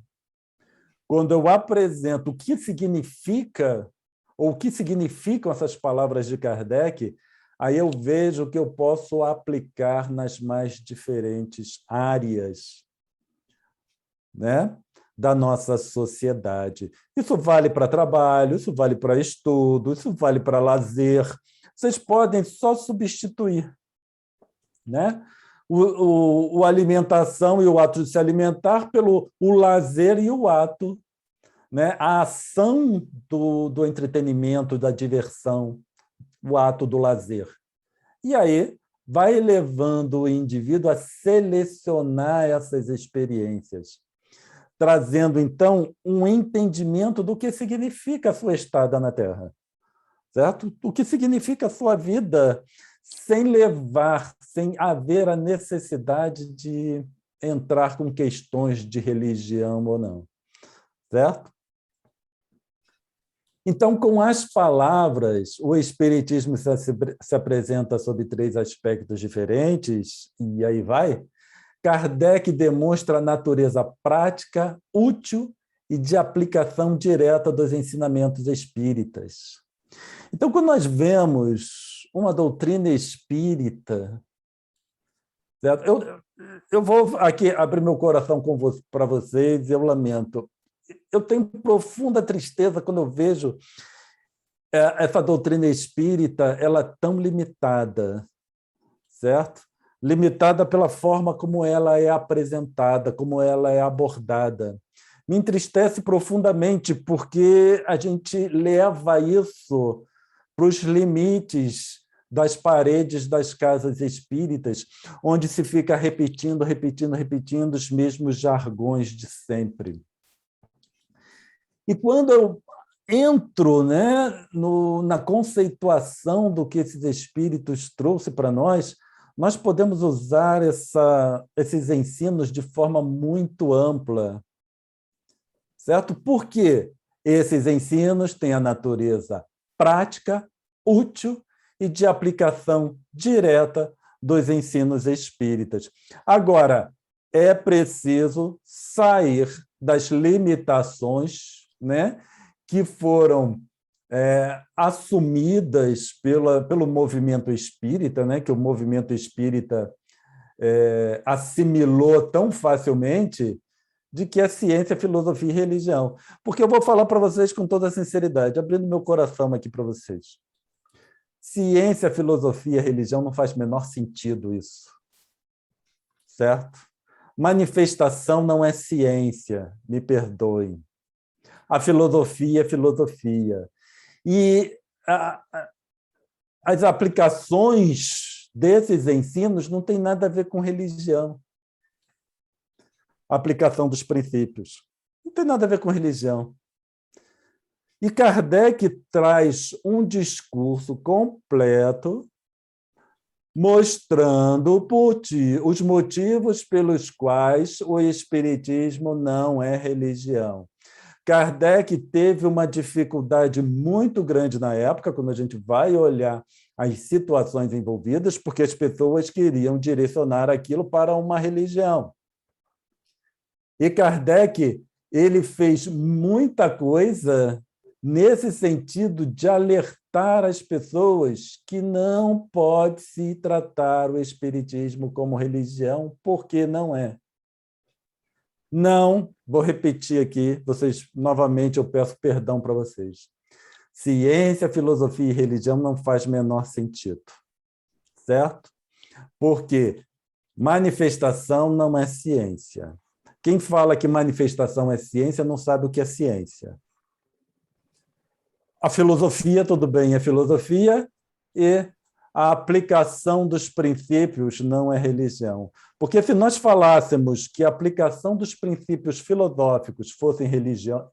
Quando eu apresento o que significa, ou o que significam essas palavras de Kardec, aí eu vejo que eu posso aplicar nas mais diferentes áreas, né, da nossa sociedade. Isso vale para trabalho, isso vale para estudo, isso vale para lazer. Vocês podem só substituir, né? O alimentação e o ato de se alimentar pelo o lazer e o ato, né? A ação do entretenimento, da diversão, o ato do lazer. E aí vai levando o indivíduo a selecionar essas experiências, trazendo, então, um entendimento do que significa a sua estada na Terra, certo? O que significa a sua vida, sem haver a necessidade de entrar com questões de religião ou não, certo? Então, com as palavras, o Espiritismo se apresenta sob 3 aspectos diferentes, e aí vai. Kardec demonstra a natureza prática, útil e de aplicação direta dos ensinamentos espíritas. Então, quando nós vemos uma doutrina espírita, certo? Eu vou aqui abrir meu coração para vocês, eu lamento. Eu tenho profunda tristeza quando eu vejo essa doutrina espírita, ela é tão limitada, certo? Limitada pela forma como ela é apresentada, como ela é abordada. Me entristece profundamente, porque a gente leva isso para os limites das paredes das casas espíritas, onde se fica repetindo os mesmos jargões de sempre. E quando eu entro, né, na conceituação do que esses espíritos trouxeram para nós podemos usar esses ensinos de forma muito ampla, certo? Porque esses ensinos têm a natureza prática, útil e de aplicação direta dos ensinos espíritas. Agora, é preciso sair das limitações, né, que foram assumidas pelo movimento espírita, né, que o movimento espírita assimilou tão facilmente, de que é ciência, filosofia e religião. Porque eu vou falar para vocês com toda a sinceridade, abrindo meu coração aqui para vocês. Ciência, filosofia e religião não faz o menor sentido isso. Certo? Manifestação não é ciência, me perdoem. A filosofia é filosofia. E as aplicações desses ensinos não têm nada a ver com religião. A aplicação dos princípios não tem nada a ver com religião. E Kardec traz um discurso completo mostrando os motivos pelos quais o espiritismo não é religião. Kardec teve uma dificuldade muito grande na época, quando a gente vai olhar as situações envolvidas, porque as pessoas queriam direcionar aquilo para uma religião. E Kardec, ele fez muita coisa nesse sentido de alertar as pessoas que não pode se tratar o espiritismo como religião, porque não é. Não, vou repetir aqui, novamente eu peço perdão para vocês. Ciência, filosofia e religião não faz menor sentido, certo? Porque manifestação não é ciência. Quem fala que manifestação é ciência não sabe o que é ciência. A filosofia, tudo bem, é filosofia, e a aplicação dos princípios não é religião. Porque se nós falássemos que a aplicação dos princípios filosóficos fossem religião,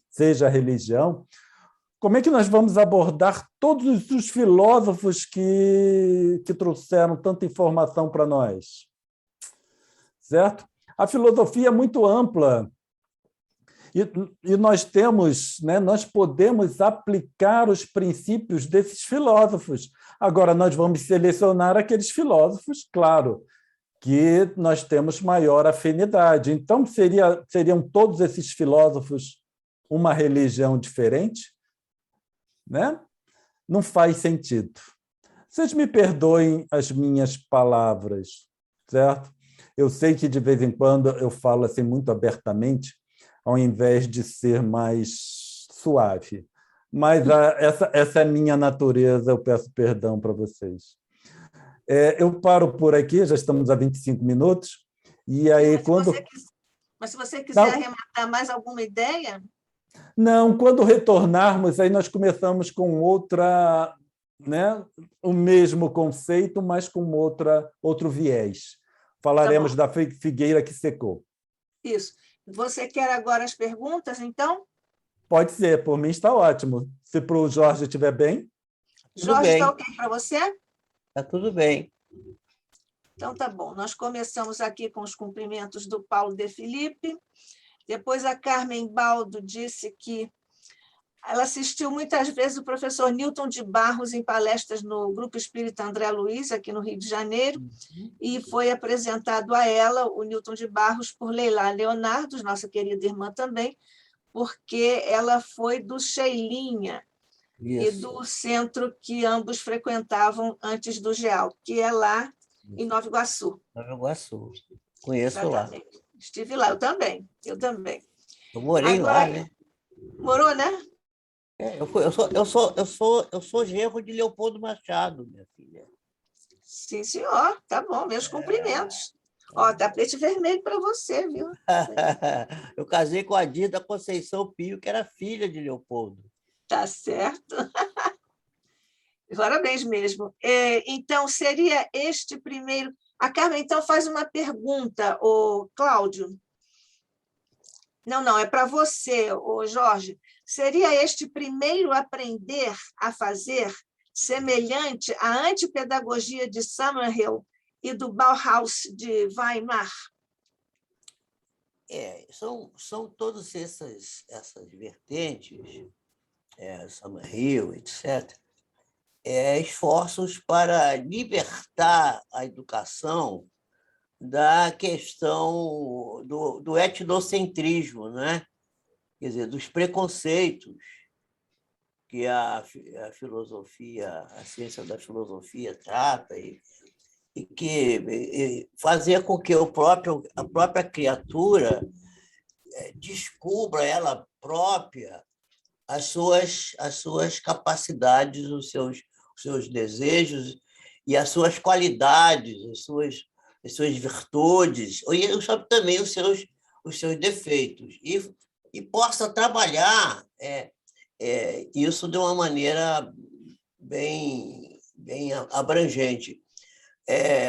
seja religião, como é que nós vamos abordar todos os filósofos que trouxeram tanta informação para nós? Certo? A filosofia é muito ampla. E nós temos, né, nós podemos aplicar os princípios desses filósofos. Agora, nós vamos selecionar aqueles filósofos, claro, que nós temos maior afinidade. Então, seriam todos esses filósofos uma religião diferente? Né? Não faz sentido. Vocês me perdoem as minhas palavras, certo? Eu sei que, de vez em quando, eu falo assim muito abertamente, ao invés de ser mais suave. Mas essa é a minha natureza, eu peço perdão para vocês. Eu paro por aqui, já estamos a 25 minutos, e aí Mas se você quiser arrematar mais alguma ideia... Não, quando retornarmos, aí nós começamos com outra, né? O mesmo conceito, mas com outro viés. Falaremos da figueira que secou. Isso. Você quer agora as perguntas, então? Pode ser, por mim está ótimo. Se para o Jorge estiver bem. Jorge, está ok para você? Está tudo bem. Então, tá bom. Nós começamos aqui com os cumprimentos do Paulo de Filipe. Depois, a Carmen Baldo disse que ela assistiu muitas vezes o professor Newton de Barros em palestras no Grupo Espírita André Luiz, aqui no Rio de Janeiro, e foi apresentado a ela, o Newton de Barros, por Leila Leonardo, nossa querida irmã também, porque ela foi do Sheilinha e do centro que ambos frequentavam antes do GEAL, que é lá em Nova Iguaçu. Nova Iguaçu. Conheço Exatamente. lá. Estive lá, eu também. Eu morei lá, né? Morou, né? Eu sou genro de Leopoldo Machado, minha filha. Sim, senhor. Tá bom, meus cumprimentos. Ó, tapete vermelho para você, viu? Eu casei com a Dida Conceição Pio, que era filha de Leopoldo. Tá certo. Parabéns mesmo. Então, seria este primeiro... A Carmen, então, faz uma pergunta, o Cláudio. Não, é para você, o Jorge. Seria este primeiro aprender a fazer semelhante à antipedagogia de Summerhill e do Bauhaus de Weimar? São todas essas vertentes, Summerhill, etc., esforços para libertar a educação da questão do etnocentrismo, né? Quer dizer, dos preconceitos que a filosofia, a ciência da filosofia trata e que fazer com que a própria criatura descubra ela própria as suas capacidades, os seus desejos e as suas qualidades, as suas virtudes, e também os seus defeitos, e possa trabalhar isso de uma maneira bem abrangente.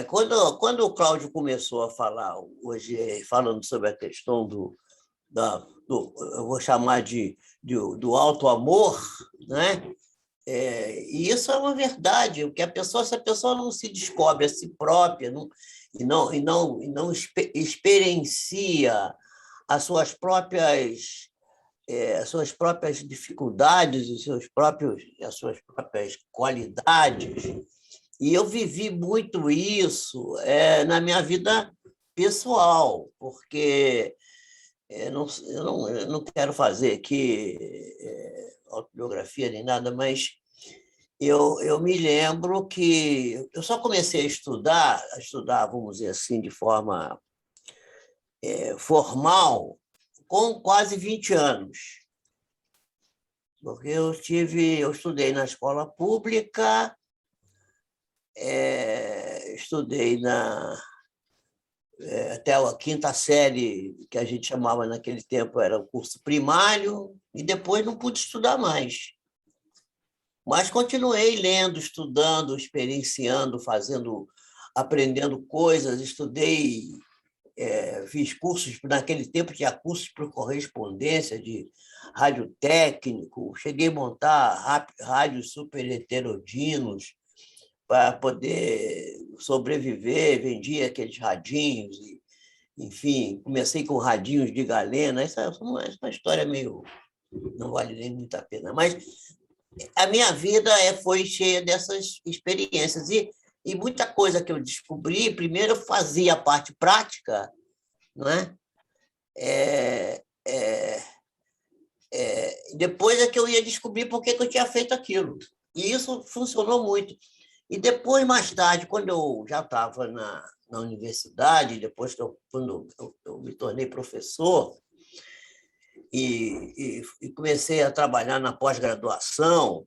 Quando o Cláudio começou a falar, hoje, falando sobre a questão eu vou chamar do auto-amor, né? E isso é uma verdade, porque se a pessoa não se descobre a si própria e não experiencia as suas próprias dificuldades, as suas próprias qualidades, e eu vivi muito isso na minha vida pessoal, porque eu não quero fazer aqui autobiografia nem nada, mas eu me lembro que eu só comecei a estudar, vamos dizer assim, de forma formal, com quase 20 anos. Porque eu estudei na escola pública, estudei até a quinta série, que a gente chamava naquele tempo, era o curso primário, e depois não pude estudar mais. Mas continuei lendo, estudando, experienciando, aprendendo coisas, estudei, fiz cursos, naquele tempo tinha cursos por correspondência de radiotécnico, cheguei a montar rádios super heterodinos para poder sobreviver, vendia aqueles radinhos enfim, comecei com radinhos de galena, essa é uma história meio... não vale nem muito a pena, mas a minha vida foi cheia dessas experiências, e muita coisa que eu descobri, primeiro eu fazia a parte prática, não é? Depois é que eu ia descobrir por que eu tinha feito aquilo. E isso funcionou muito. E depois, mais tarde, quando eu já estava na universidade, depois quando eu me tornei professor e comecei a trabalhar na pós-graduação,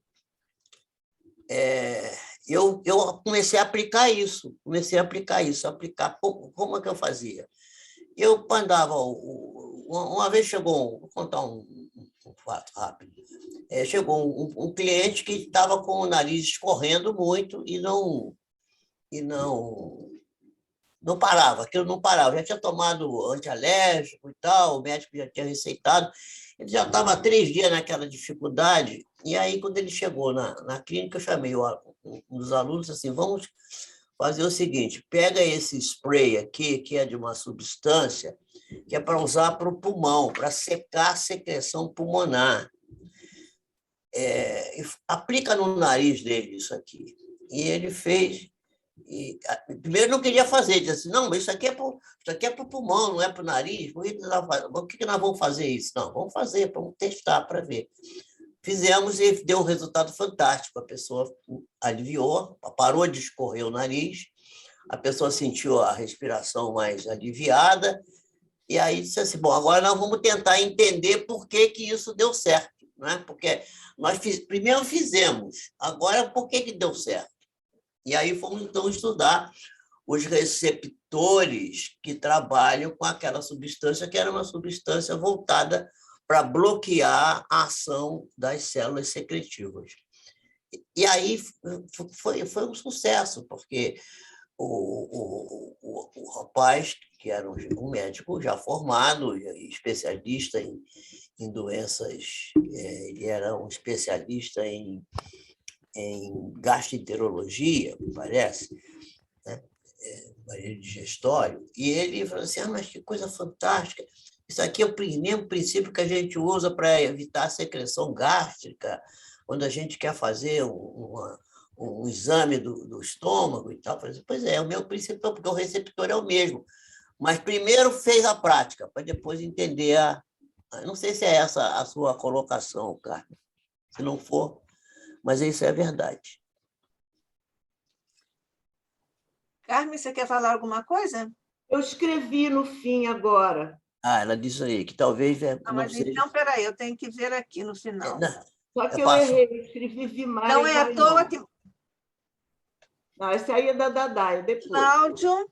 eu comecei a aplicar isso. Aplicar como é que eu fazia. Eu andava... Uma vez chegou... Vou contar um fato rápido. Chegou um cliente que estava com o nariz escorrendo muito e não parava, aquilo não parava. Já tinha tomado antialérgico e tal, o médico já tinha receitado, ele já estava há 3 dias naquela dificuldade. E aí, quando ele chegou na clínica, eu chamei um dos alunos assim: vamos fazer o seguinte, pega esse spray aqui, que é de uma substância que é para usar para o pulmão, para secar a secreção pulmonar. Aplica no nariz dele isso aqui. E ele fez. Primeiro não queria fazer, disse assim: não, mas isso aqui é para o pulmão, não é para o nariz. Por que nós vamos fazer isso? Não, vamos fazer, vamos testar para ver. Fizemos e deu um resultado fantástico. A pessoa aliviou, parou de escorrer o nariz, a pessoa sentiu a respiração mais aliviada, e aí disse assim: bom, agora nós vamos tentar entender por que isso deu certo, né? Porque nós primeiro fizemos, agora por que deu certo? E aí fomos, então, estudar os receptores que trabalham com aquela substância, que era uma substância voltada para bloquear a ação das células secretivas. E aí foi um sucesso, porque o rapaz, que era um médico já formado, especialista em doenças, ele era um especialista em gastroenterologia, me parece, né? Digestório, e ele falou assim: mas que coisa fantástica, isso aqui é o mesmo princípio que a gente usa para evitar a secreção gástrica, quando a gente quer fazer um exame do estômago e tal. Eu falei: pois é, o meu princípio, porque o receptor é o mesmo, mas primeiro fez a prática, para depois entender não sei se é essa a sua colocação, Carmen, se não for, mas isso é verdade. Carmen, você quer falar alguma coisa? Eu escrevi no fim agora. Ela disse aí que talvez não mas seja... Então, peraí, eu tenho que ver aqui no final. Só que eu errei, escrevi Vimar. Não é à toa que... Não, esse aí é da Dadaia, depois. Cláudio,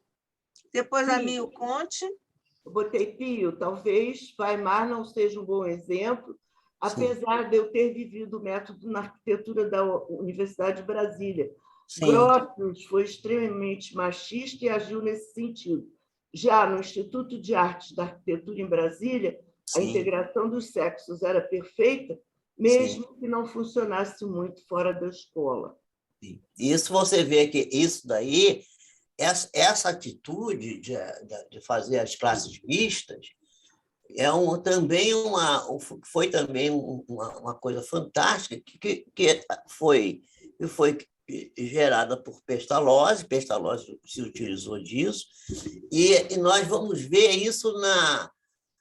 depois Pio. a Mil Conte. Eu botei Pio, talvez Weimar não seja um bom exemplo, apesar de eu ter vivido o método na arquitetura da Universidade de Brasília. Gropius foi extremamente machista e agiu nesse sentido. Já no Instituto de Artes da Arquitetura em Brasília, a integração dos sexos era perfeita, mesmo que não funcionasse muito fora da escola. Isso você vê que isso daí, essa atitude de fazer as classes mistas, foi também uma coisa fantástica que foi gerada por Pestalozzi se utilizou disso, e nós vamos ver isso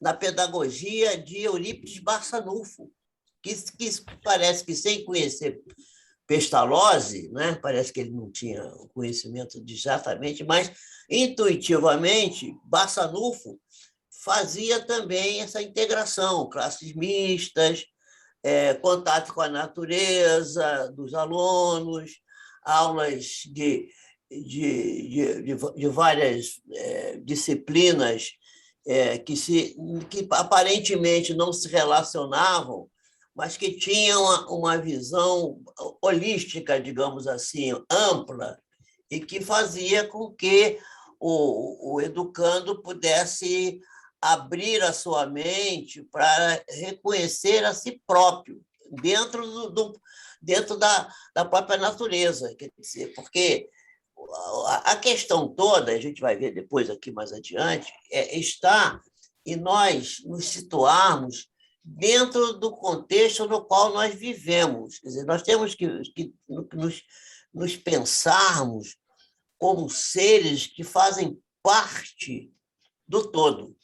na pedagogia de Eurípides Barçanufo, que parece que, sem conhecer Pestalozzi, né, parece que ele não tinha conhecimento exatamente, mas intuitivamente Barçanufo fazia também essa integração, classes mistas, contato com a natureza dos alunos, aulas de várias disciplinas que aparentemente não se relacionavam, mas que tinham uma visão holística, digamos assim, ampla, e que fazia com que o educando pudesse abrir a sua mente para reconhecer a si próprio dentro da própria natureza. Quer dizer, porque a questão toda, a gente vai ver depois aqui mais adiante, está em nós nos situarmos dentro do contexto no qual nós vivemos. Quer dizer, nós temos que nos pensarmos como seres que fazem parte do todo.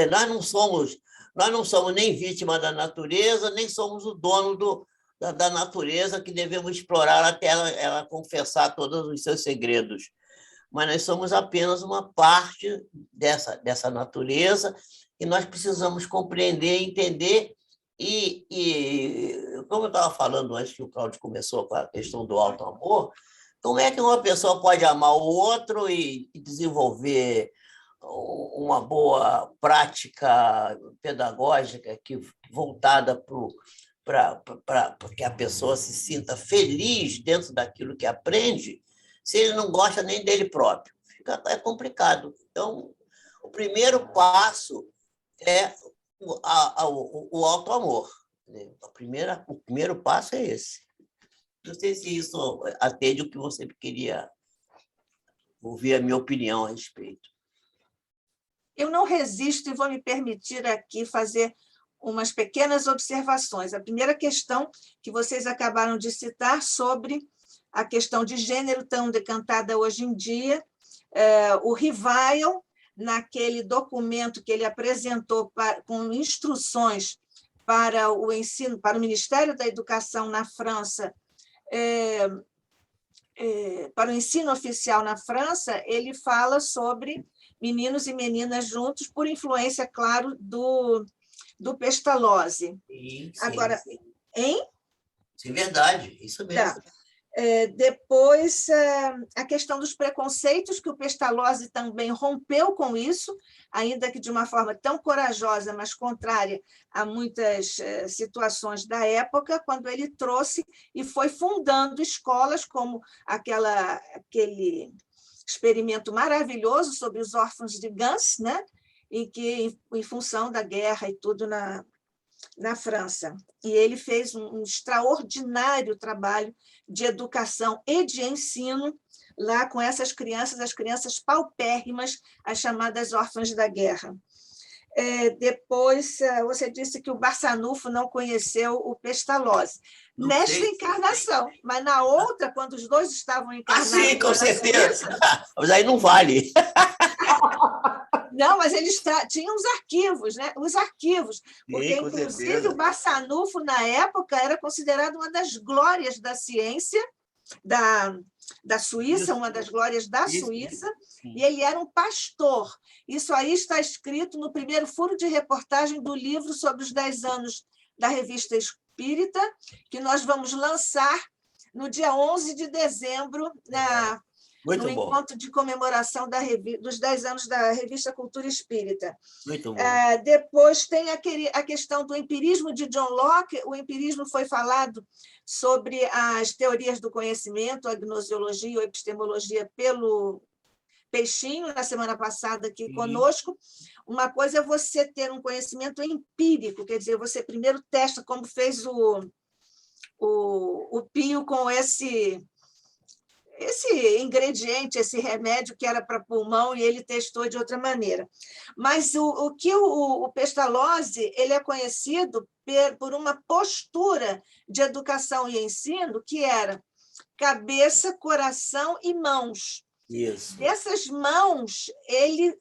Nós não somos nem vítima da natureza, nem somos o dono da natureza que devemos explorar até ela confessar todos os seus segredos. Mas nós somos apenas uma parte dessa natureza e nós precisamos compreender, entender como eu estava falando antes que o Cláudio começou com a questão do alto amor, como é que uma pessoa pode amar o outro e desenvolver uma boa prática pedagógica voltada para que a pessoa se sinta feliz dentro daquilo que aprende, se ele não gosta nem dele próprio? É complicado. Então, o primeiro passo é o auto-amor. O primeiro passo é esse. Não sei se isso atende o que você queria ouvir a minha opinião a respeito. Eu não resisto e vou me permitir aqui fazer umas pequenas observações. A primeira questão que vocês acabaram de citar sobre a questão de gênero tão decantada hoje em dia, o Rivail, naquele documento que ele apresentou com instruções para o ensino, para o Ministério da Educação na França, para o ensino oficial na França, ele fala sobre meninos e meninas juntos, por influência, claro, do Pestalozzi. Sim. Agora, hein? Sim, verdade, isso mesmo. Tá. Depois, a questão dos preconceitos, que o Pestalozzi também rompeu com isso, ainda que de uma forma tão corajosa, mas contrária a muitas situações da época, quando ele trouxe e foi fundando escolas como aquele experimento maravilhoso sobre os órfãos de Gans, né? em função da guerra e tudo na França. E ele fez um extraordinário trabalho de educação e de ensino lá com essas crianças, as crianças paupérrimas, as chamadas órfãs da guerra. Depois, você disse que o Barçanufo não conheceu o Pestalozzi. Nesta encarnação, mas na outra, quando os dois estavam encarnados... sim, com certeza. Mas aí não vale. Não, mas eles tinham os arquivos, né? Os arquivos, porque, sim, inclusive, certeza. O Barçanufo, na época, era considerado uma das glórias da ciência da Suíça, uma das glórias da Suíça, e ele era um pastor. Isso aí está escrito no primeiro furo de reportagem do livro sobre os 10 anos da Revista Espírita, que nós vamos lançar no dia 11 de dezembro, no encontro de comemoração dos 10 anos da Revista Cultura Espírita. Muito bom. Depois tem a questão do empirismo de John Locke. O empirismo foi falado sobre as teorias do conhecimento, a gnosiologia ou epistemologia, pelo Peixinho, na semana passada aqui conosco. Uma coisa é você ter um conhecimento empírico, quer dizer, você primeiro testa, como fez o Pio com esse ingrediente, esse remédio que era para pulmão, e ele testou de outra maneira. Mas o Pestalozzi, ele é conhecido por uma postura de educação e ensino que era cabeça, coração e mãos. Isso. Dessas mãos, ele,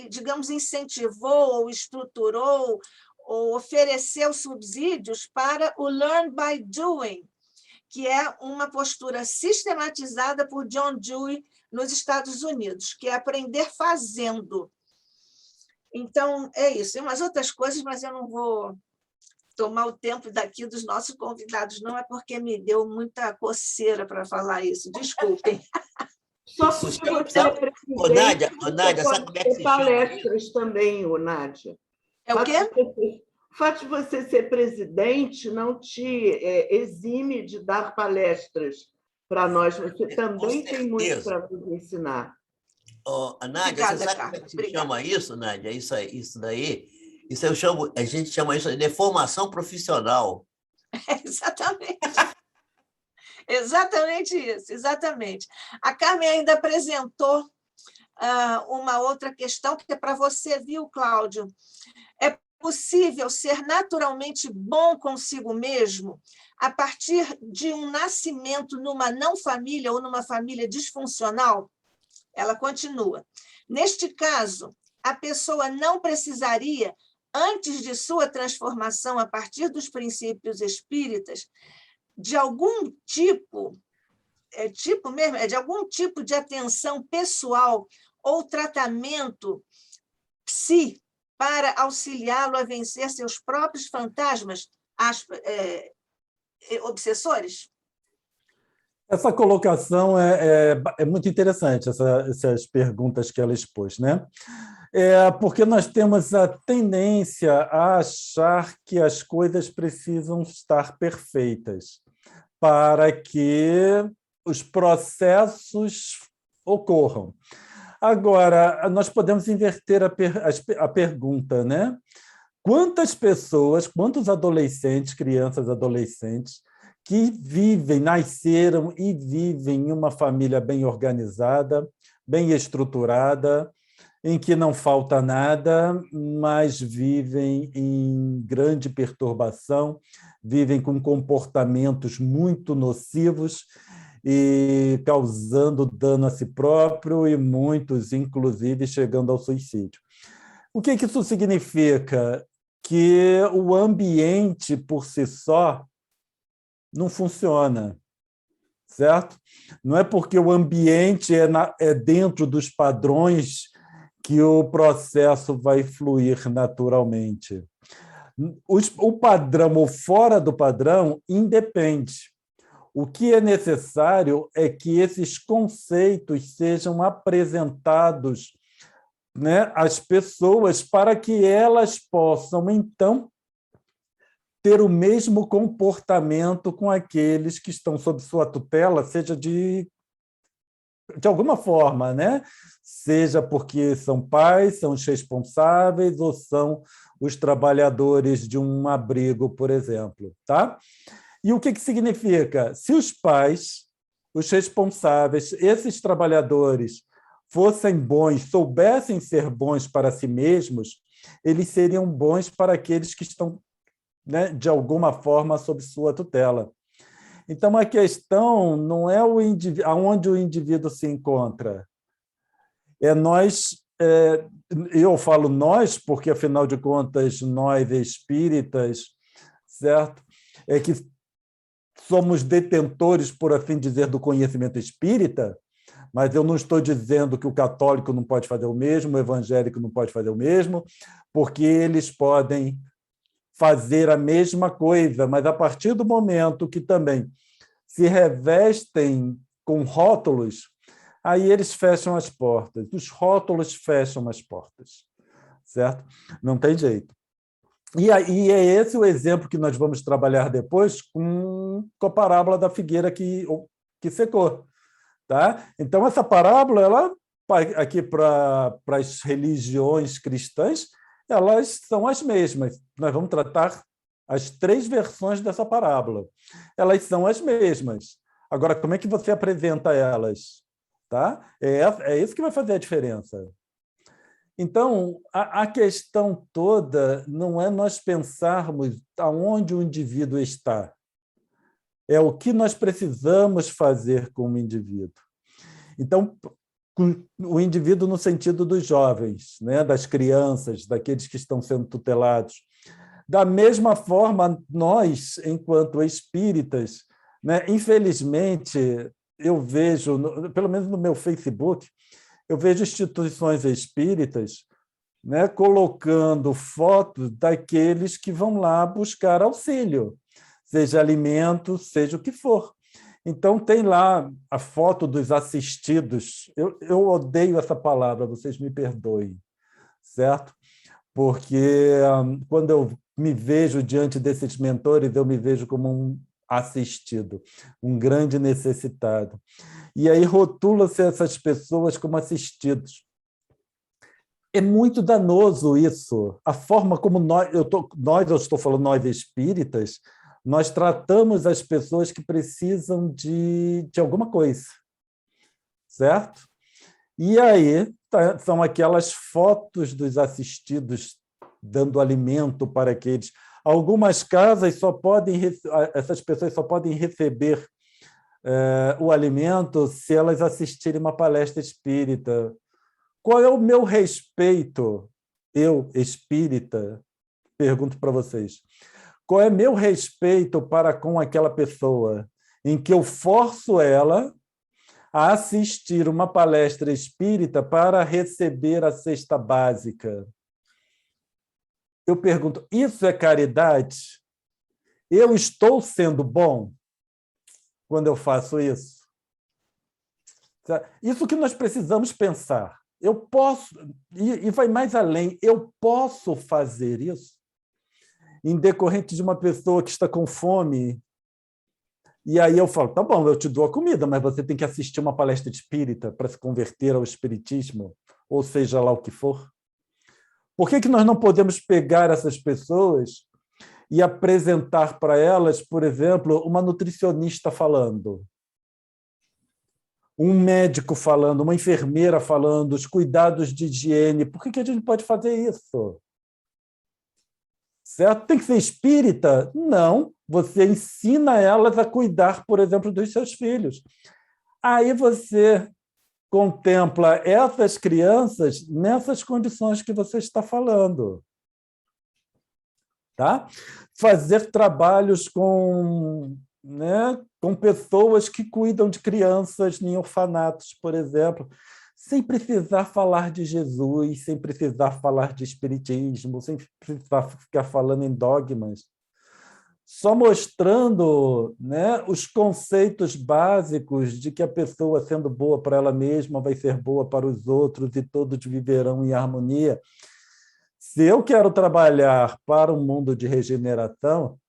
digamos, incentivou ou estruturou ou ofereceu subsídios para o Learn by Doing, que é uma postura sistematizada por John Dewey nos Estados Unidos, que é aprender fazendo. Então, é isso. Tem umas outras coisas, mas eu não vou tomar o tempo daqui dos nossos convidados, não é porque me deu muita coceira para falar isso. Desculpem. Só porque você é presidente, Nádia, sabe como é que se palestras também, Nádia. É o quê? O fato de você ser presidente não te exime de dar palestras para nós. Você também tem muito para nos ensinar. Nádia, você sabe como é que se chama isso, Nádia? Isso daí? A gente chama isso de deformação profissional. Exatamente. Exatamente isso, exatamente. A Carmen ainda apresentou uma outra questão que é para você, viu, Cláudio? É possível ser naturalmente bom consigo mesmo a partir de um nascimento numa não família ou numa família disfuncional? Ela continua. Neste caso, a pessoa não precisaria, antes de sua transformação a partir dos princípios espíritas, de algum tipo de algum tipo de atenção pessoal ou tratamento para auxiliá-lo a vencer seus próprios fantasmas obsessores? Essa colocação é muito interessante, essas perguntas que ela expôs, né? Porque nós temos a tendência a achar que as coisas precisam estar perfeitas para que os processos ocorram. Agora, nós podemos inverter a pergunta, né? Quantas pessoas, quantos adolescentes, crianças, adolescentes, que nasceram e vivem em uma família bem organizada, bem estruturada, em que não falta nada, mas vivem em grande perturbação, vivem com comportamentos muito nocivos e causando dano a si próprio e muitos, inclusive, chegando ao suicídio. O que isso significa? Que o ambiente, por si só, não funciona, certo? Não é porque o ambiente é dentro dos padrões que o processo vai fluir naturalmente. O padrão ou fora do padrão independe. O que é necessário é que esses conceitos sejam apresentados, né, às pessoas para que elas possam, então, ter o mesmo comportamento com aqueles que estão sob sua tutela, seja de alguma forma, né? Seja porque são pais, são os responsáveis ou são os trabalhadores de um abrigo, por exemplo. Tá? E o que significa? Se os pais, os responsáveis, esses trabalhadores fossem bons, soubessem ser bons para si mesmos, eles seriam bons para aqueles que estão, né, de alguma forma, sob sua tutela. Então, a questão não é aonde o indivíduo se encontra. Eu falo nós, porque, afinal de contas, nós espíritas, certo? É que somos detentores, por assim dizer, do conhecimento espírita, mas eu não estou dizendo que o católico não pode fazer o mesmo, o evangélico não pode fazer o mesmo, porque eles podem fazer a mesma coisa, mas a partir do momento que também se revestem com rótulos, aí eles fecham as portas. Os rótulos fecham as portas, certo? Não tem jeito. E é esse o exemplo que nós vamos trabalhar depois com a parábola da figueira que secou. Tá? Então, essa parábola, ela, aqui para as religiões cristãs, elas são as mesmas. Nós vamos tratar as 3 versões dessa parábola. Elas são as mesmas. Agora, como é que você apresenta elas? Tá? É isso que vai fazer a diferença. Então, a questão toda não é nós pensarmos aonde o indivíduo está. É o que nós precisamos fazer com o indivíduo. Então, o indivíduo no sentido dos jovens, né, das crianças, daqueles que estão sendo tutelados. Da mesma forma, nós, enquanto espíritas, né, infelizmente, eu vejo, pelo menos no meu Facebook, eu vejo instituições espíritas, né, colocando fotos daqueles que vão lá buscar auxílio, seja alimento, seja o que for. Então, tem lá a foto dos assistidos. Eu odeio essa palavra, vocês me perdoem, certo? Porque quando eu me vejo diante desses mentores, eu me vejo como um assistido, um grande necessitado. E aí rotula-se essas pessoas como assistidos. É muito danoso isso. A forma como eu estou falando nós espíritas, nós tratamos as pessoas que precisam de alguma coisa, certo? E aí são aquelas fotos dos assistidos dando alimento para aqueles. Algumas casas essas pessoas só podem receber o alimento se elas assistirem uma palestra espírita. Qual é o meu respeito, eu, espírita, pergunto para vocês, qual é meu respeito para com aquela pessoa em que eu forço ela a assistir uma palestra espírita para receber a cesta básica? Eu pergunto, isso é caridade? Eu estou sendo bom quando eu faço isso? Isso que nós precisamos pensar. Eu posso, e vai mais além, eu posso fazer isso em decorrente de uma pessoa que está com fome, e aí eu falo, tá bom, eu te dou a comida, mas você tem que assistir uma palestra espírita para se converter ao espiritismo, ou seja lá o que for. Por que nós não podemos pegar essas pessoas e apresentar para elas, por exemplo, uma nutricionista falando, um médico falando, uma enfermeira falando, os cuidados de higiene? Por que a gente pode fazer isso? Certo? Tem que ser espírita? Não. Você ensina elas a cuidar, por exemplo, dos seus filhos. Aí você contempla essas crianças nessas condições que você está falando. Tá? Fazer trabalhos com pessoas que cuidam de crianças em orfanatos, por exemplo, sem precisar falar de Jesus, sem precisar falar de espiritismo, sem precisar ficar falando em dogmas, só mostrando, os conceitos básicos de que a pessoa, sendo boa para ela mesma, vai ser boa para os outros e todos viverão em harmonia. Se eu quero trabalhar para um mundo de regeneração,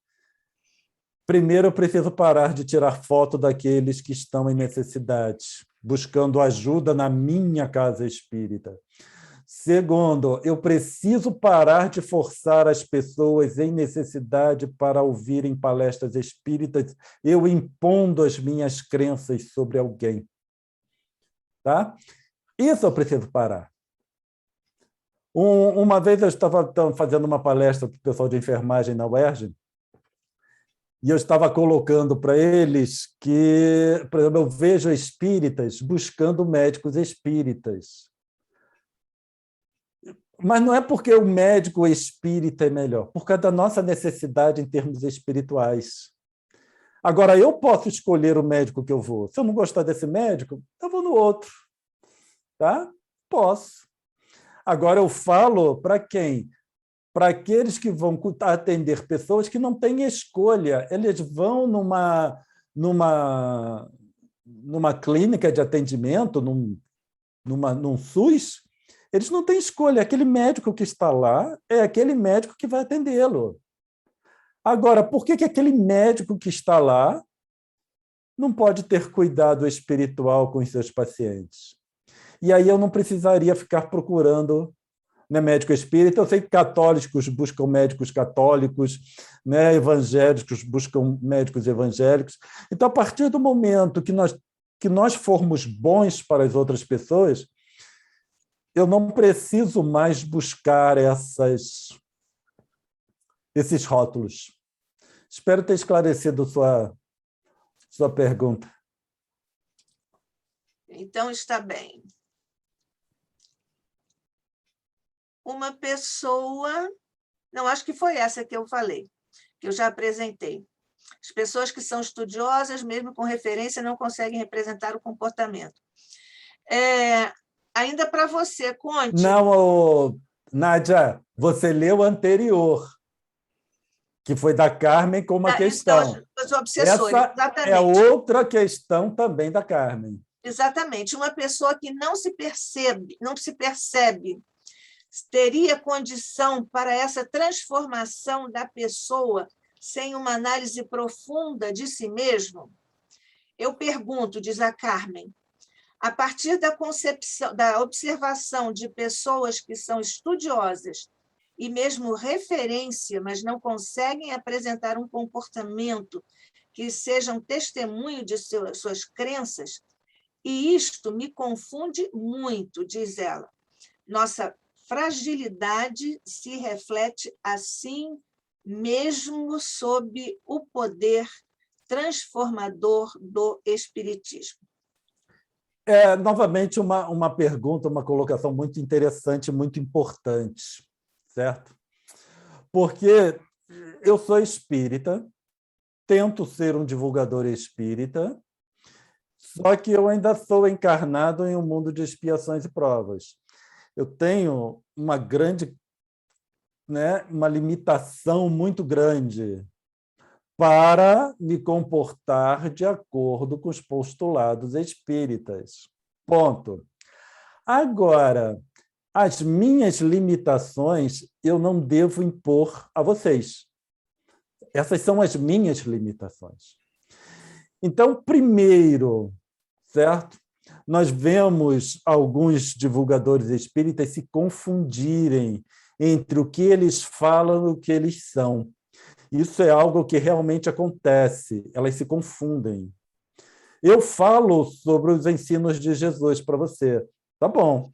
primeiro eu preciso parar de tirar foto daqueles que estão em necessidade, buscando ajuda na minha casa espírita. Segundo, eu preciso parar de forçar as pessoas em necessidade para ouvirem palestras espíritas, eu impondo as minhas crenças sobre alguém. Tá? Isso eu preciso parar. Uma vez eu estava fazendo uma palestra para o pessoal de enfermagem na UERJ, e eu estava colocando para eles que, por exemplo, eu vejo espíritas buscando médicos espíritas. Mas não é porque o médico espírita é melhor, por causa da nossa necessidade em termos espirituais. Agora, eu posso escolher o médico que eu vou. Se eu não gostar desse médico, eu vou no outro. Tá? Posso. Agora, eu falo para quem? Para aqueles que vão atender pessoas que não têm escolha. Eles vão numa clínica de atendimento, num SUS, eles não têm escolha. Aquele médico que está lá é aquele médico que vai atendê-lo. Agora, por que aquele médico que está lá não pode ter cuidado espiritual com os seus pacientes? E aí eu não precisaria ficar procurando médico espírita. Eu sei que católicos buscam médicos católicos, evangélicos buscam médicos evangélicos. Então, a partir do momento que nós formos bons para as outras pessoas, eu não preciso mais buscar esses rótulos. Espero ter esclarecido sua pergunta. Então, está bem. Uma pessoa... Não, acho que foi essa que eu falei, que eu já apresentei. As pessoas que são estudiosas, mesmo com referência, não conseguem representar o comportamento. Ainda para você, Conte. Não, Nádia, você leu o anterior, que foi da Carmen com uma questão. Então, os obsessores, essa exatamente. É outra questão também da Carmen. Exatamente. Uma pessoa que não se percebe, teria condição para essa transformação da pessoa sem uma análise profunda de si mesmo? Eu pergunto, diz a Carmen, a partir da observação de pessoas que são estudiosas e mesmo referência, mas não conseguem apresentar um comportamento que seja um testemunho de suas crenças, e isto me confunde muito, diz ela. Nossa fragilidade se reflete assim mesmo sob o poder transformador do Espiritismo. Novamente, uma pergunta, uma colocação muito interessante, muito importante, certo? Porque eu sou espírita, tento ser um divulgador espírita, só que eu ainda sou encarnado em um mundo de expiações e provas. Eu tenho uma grande, uma limitação muito grande para me comportar de acordo com os postulados espíritas. Ponto. Agora, as minhas limitações eu não devo impor a vocês. Essas são as minhas limitações. Então, primeiro, certo? Nós vemos alguns divulgadores espíritas se confundirem entre o que eles falam e o que eles são. Isso é algo que realmente acontece, elas se confundem. Eu falo sobre os ensinos de Jesus para você, tá bom.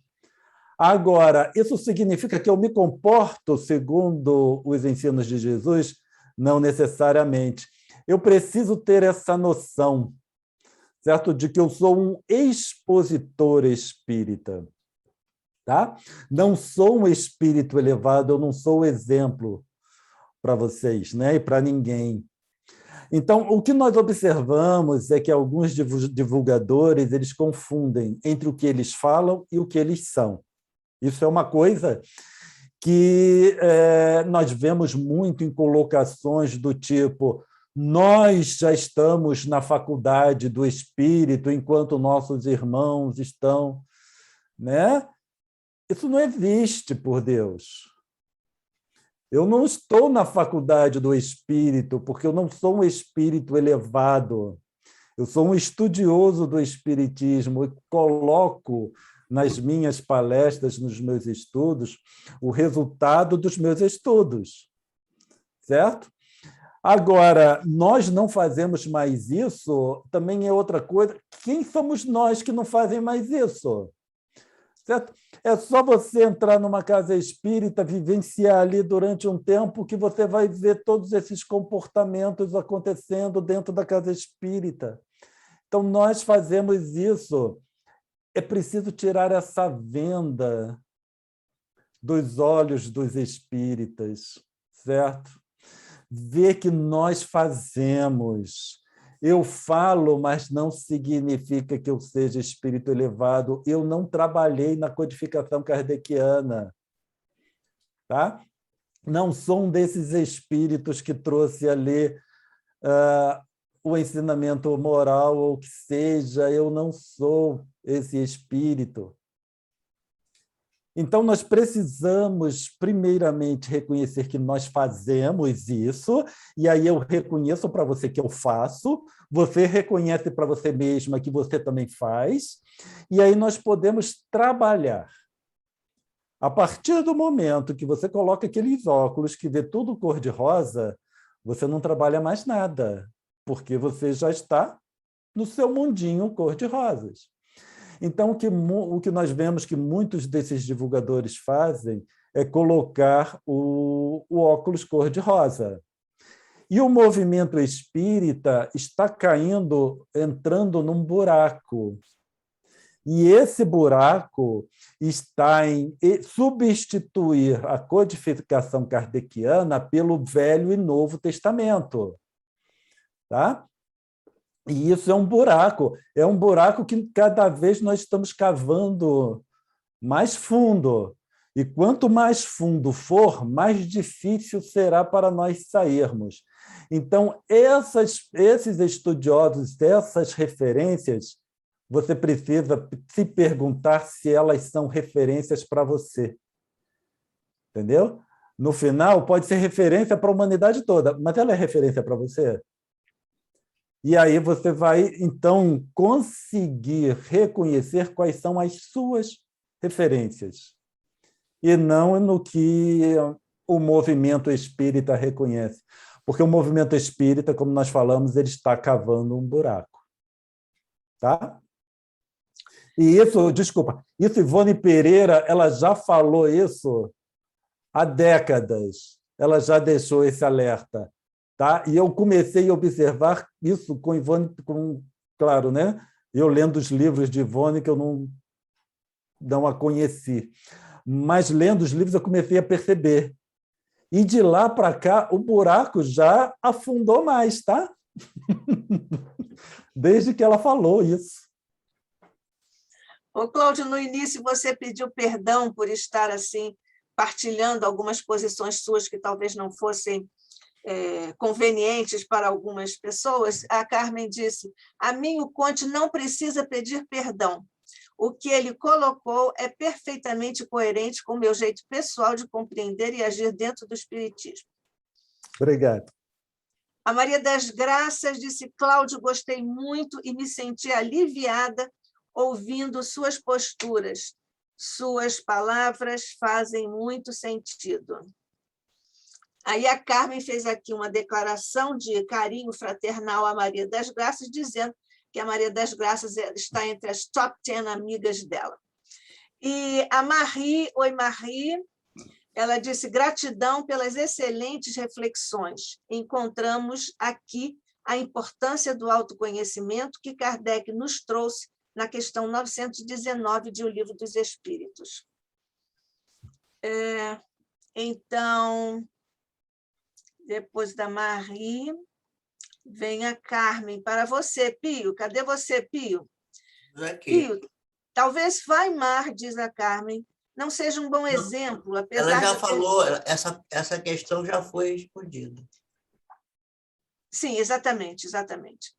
Agora, isso significa que eu me comporto segundo os ensinos de Jesus? Não necessariamente. Eu preciso ter essa noção, certo? De que eu sou um expositor espírita. Tá? Não sou um espírito elevado, eu não sou exemplo para vocês, né? E para ninguém. Então, o que nós observamos é que alguns divulgadores eles confundem entre o que eles falam e o que eles são. Isso é uma coisa que nós vemos muito em colocações do tipo: nós já estamos na faculdade do espírito enquanto nossos irmãos estão, né? Isso não existe, por Deus. Eu não estou na faculdade do espírito, porque eu não sou um espírito elevado. Eu sou um estudioso do espiritismo e coloco nas minhas palestras, nos meus estudos, o resultado dos meus estudos. Certo? Agora, nós não fazemos mais isso, também é outra coisa. Quem somos nós que não fazem mais isso? Certo? É só você entrar numa casa espírita, vivenciar ali durante um tempo, que você vai ver todos esses comportamentos acontecendo dentro da casa espírita. Então, nós fazemos isso. É preciso tirar essa venda dos olhos dos espíritas, certo? Ver que nós fazemos. Eu falo, mas não significa que eu seja espírito elevado. Eu não trabalhei na codificação kardeciana. Tá? Não sou um desses espíritos que trouxe ali o ensinamento moral ou o que seja. Eu não sou esse espírito. Então, nós precisamos, primeiramente, reconhecer que nós fazemos isso, e aí eu reconheço para você que eu faço, você reconhece para você mesma que você também faz, e aí nós podemos trabalhar. A partir do momento que você coloca aqueles óculos que vê tudo cor-de-rosa, você não trabalha mais nada, porque você já está no seu mundinho cor-de-rosas. Então, o que nós vemos que muitos desses divulgadores fazem é colocar o óculos cor-de-rosa. E o movimento espírita está caindo, entrando num buraco. E esse buraco está em substituir a codificação kardeciana pelo Velho e Novo Testamento. Tá? E isso é um buraco que cada vez nós estamos cavando mais fundo. E quanto mais fundo for, mais difícil será para nós sairmos. Então, esses estudiosos, essas referências, você precisa se perguntar se elas são referências para você. Entendeu? No final, pode ser referência para a humanidade toda, mas ela é referência para você? E aí você vai, então, conseguir reconhecer quais são as suas referências. E não no que o movimento espírita reconhece? Porque o movimento espírita, como nós falamos, ele está cavando um buraco. Tá? E isso, desculpa, isso Ivone Pereira, ela já falou isso há décadas. Ela já deixou esse alerta. Tá? E eu comecei a observar isso com Ivone, claro, né? Eu lendo os livros de Ivone, que eu não a conheci. Mas, lendo os livros, eu comecei a perceber. E, de lá para cá, o buraco já afundou mais, tá? Desde que ela falou isso. Ô, Cláudio, no início você pediu perdão por estar assim partilhando algumas posições suas que talvez não fossem convenientes para algumas pessoas. A Carmen disse: a mim o Conte não precisa pedir perdão. O que ele colocou é perfeitamente coerente com o meu jeito pessoal de compreender e agir dentro do espiritismo. Obrigado. A Maria das Graças disse: Cláudio, gostei muito e me senti aliviada ouvindo suas posturas. Suas palavras fazem muito sentido. Aí a Carmen fez aqui uma declaração de carinho fraternal à Maria das Graças, dizendo que a Maria das Graças está entre as top 10 amigas dela. E a Marie, oi Marie, ela disse: gratidão pelas excelentes reflexões. Encontramos aqui a importância do autoconhecimento que Kardec nos trouxe na questão 919 de O Livro dos Espíritos. Então, depois da Marie, vem a Carmen. Para você, Pio. Cadê você, Pio? Aqui. Pio, talvez Weimar, diz a Carmen, não seja um bom exemplo, apesar Ela já de falou, essa questão já foi respondida. Sim, exatamente, exatamente.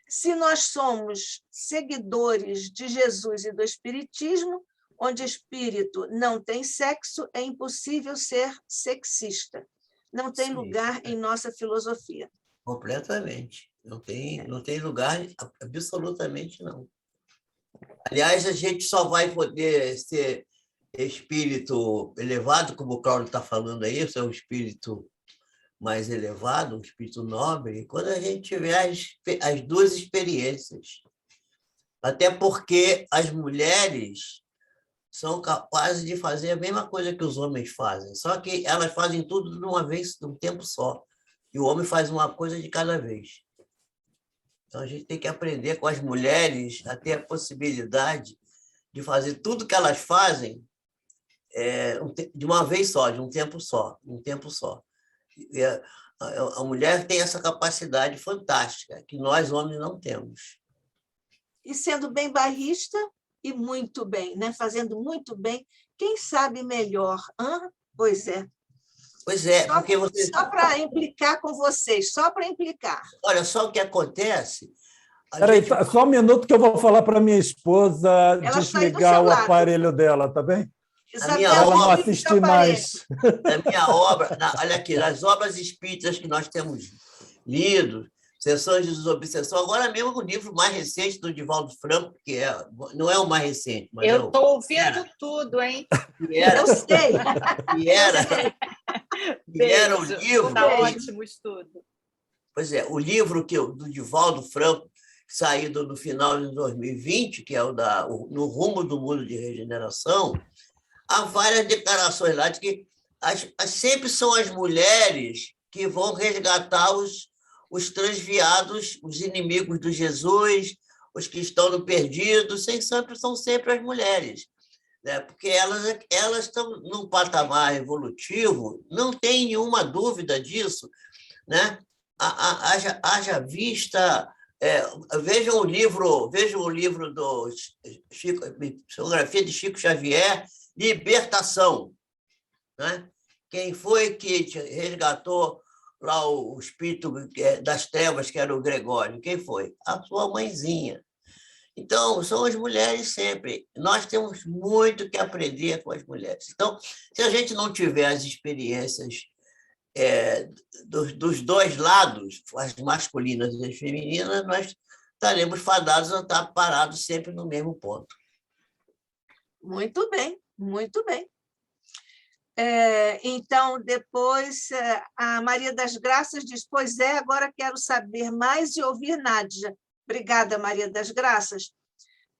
Se nós somos seguidores de Jesus e do Espiritismo, onde espírito não tem sexo, é impossível ser sexista. Não tem lugar em nossa filosofia. Completamente. Não tem lugar, absolutamente não. Aliás, a gente só vai poder ser espírito elevado, como o Cláudio está falando aí, isso é um espírito mais elevado, um espírito nobre, quando a gente tiver as duas experiências. Até porque as mulheres são capazes de fazer a mesma coisa que os homens fazem, só que elas fazem tudo de uma vez, de um tempo só. E o homem faz uma coisa de cada vez. Então, a gente tem que aprender com as mulheres a ter a possibilidade de fazer tudo que elas fazem de uma vez só, de um tempo só, E a mulher tem essa capacidade fantástica, que nós, homens, não temos. E sendo bem bairrista, e muito bem, né? Fazendo muito bem, quem sabe melhor? Pois é. Pois é, porque você... Só para implicar com vocês, só para implicar. Olha, só o que acontece... Peraí, só um minuto que eu vou falar para minha esposa Ela desligar o aparelho dela, tá bem? Ela não assistir mais. Na minha obra, olha aqui, nas obras espíritas que nós temos lido, Sessões de Desobsessão, agora mesmo o livro mais recente do Divaldo Franco, que não é o mais recente, mas eu estou ouvindo tudo, hein? Eu sei. Era o livro... Está ótimo o estudo. Pois é, o livro do Divaldo Franco, saído no final de 2020, que é No Rumo do Mundo de Regeneração, há várias declarações lá de que sempre são as mulheres que vão resgatar os transviados, os inimigos de Jesus, os que estão no perdido, são sempre as mulheres, né? Porque elas estão num patamar evolutivo, não tem nenhuma dúvida disso, né? Haja vista... vejam o livro do Psicografia de Chico Xavier, Libertação, né? Quem foi que resgatou lá o espírito das trevas, que era o Gregório? Quem foi? A sua mãezinha. Então, são as mulheres sempre. Nós temos muito que aprender com as mulheres. Então, se a gente não tiver as experiências dos dois lados, as masculinas e as femininas, nós estaremos fadados a estar parados sempre no mesmo ponto. Muito bem, muito bem. Então, depois, a Maria das Graças diz, pois é, agora quero saber mais e ouvir Nádia. Obrigada, Maria das Graças.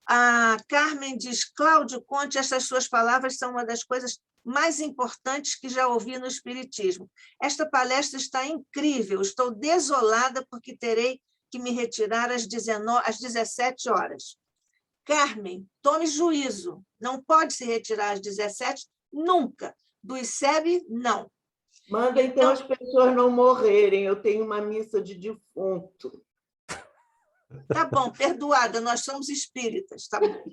A Carmen diz, Cláudio Conte, essas suas palavras são uma das coisas mais importantes que já ouvi no Espiritismo. Esta palestra está incrível, estou desolada porque terei que me retirar às 17 horas. Carmen, tome juízo, não pode se retirar às 17, nunca. Do ICEB, não. Manda, então, as pessoas não morrerem. Eu tenho uma missa de defunto. Tá bom, perdoada, nós somos espíritas, tá bom.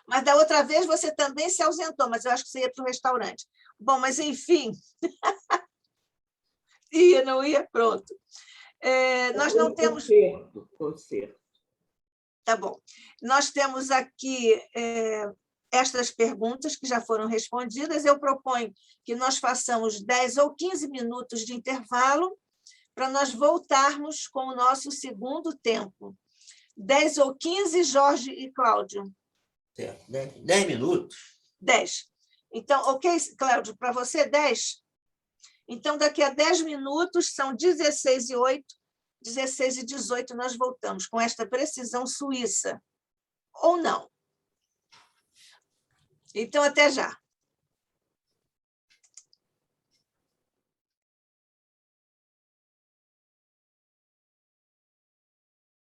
Mas da outra vez você também se ausentou, mas eu acho que você ia para o restaurante. Bom, mas enfim. Ia, não ia, pronto. Nós não temos... Concerto. Tá bom. Nós temos aqui estas perguntas que já foram respondidas. Eu proponho que nós façamos 10 ou 15 minutos de intervalo para nós voltarmos com o nosso segundo tempo. 10 ou 15, Jorge e Cláudio? 10 minutos. 10. Então, ok, Cláudio, para você, 10? Então, daqui a 10 minutos, são 16 e 8, 16 e 18, nós voltamos com esta precisão suíça. Ou não? Então, até já.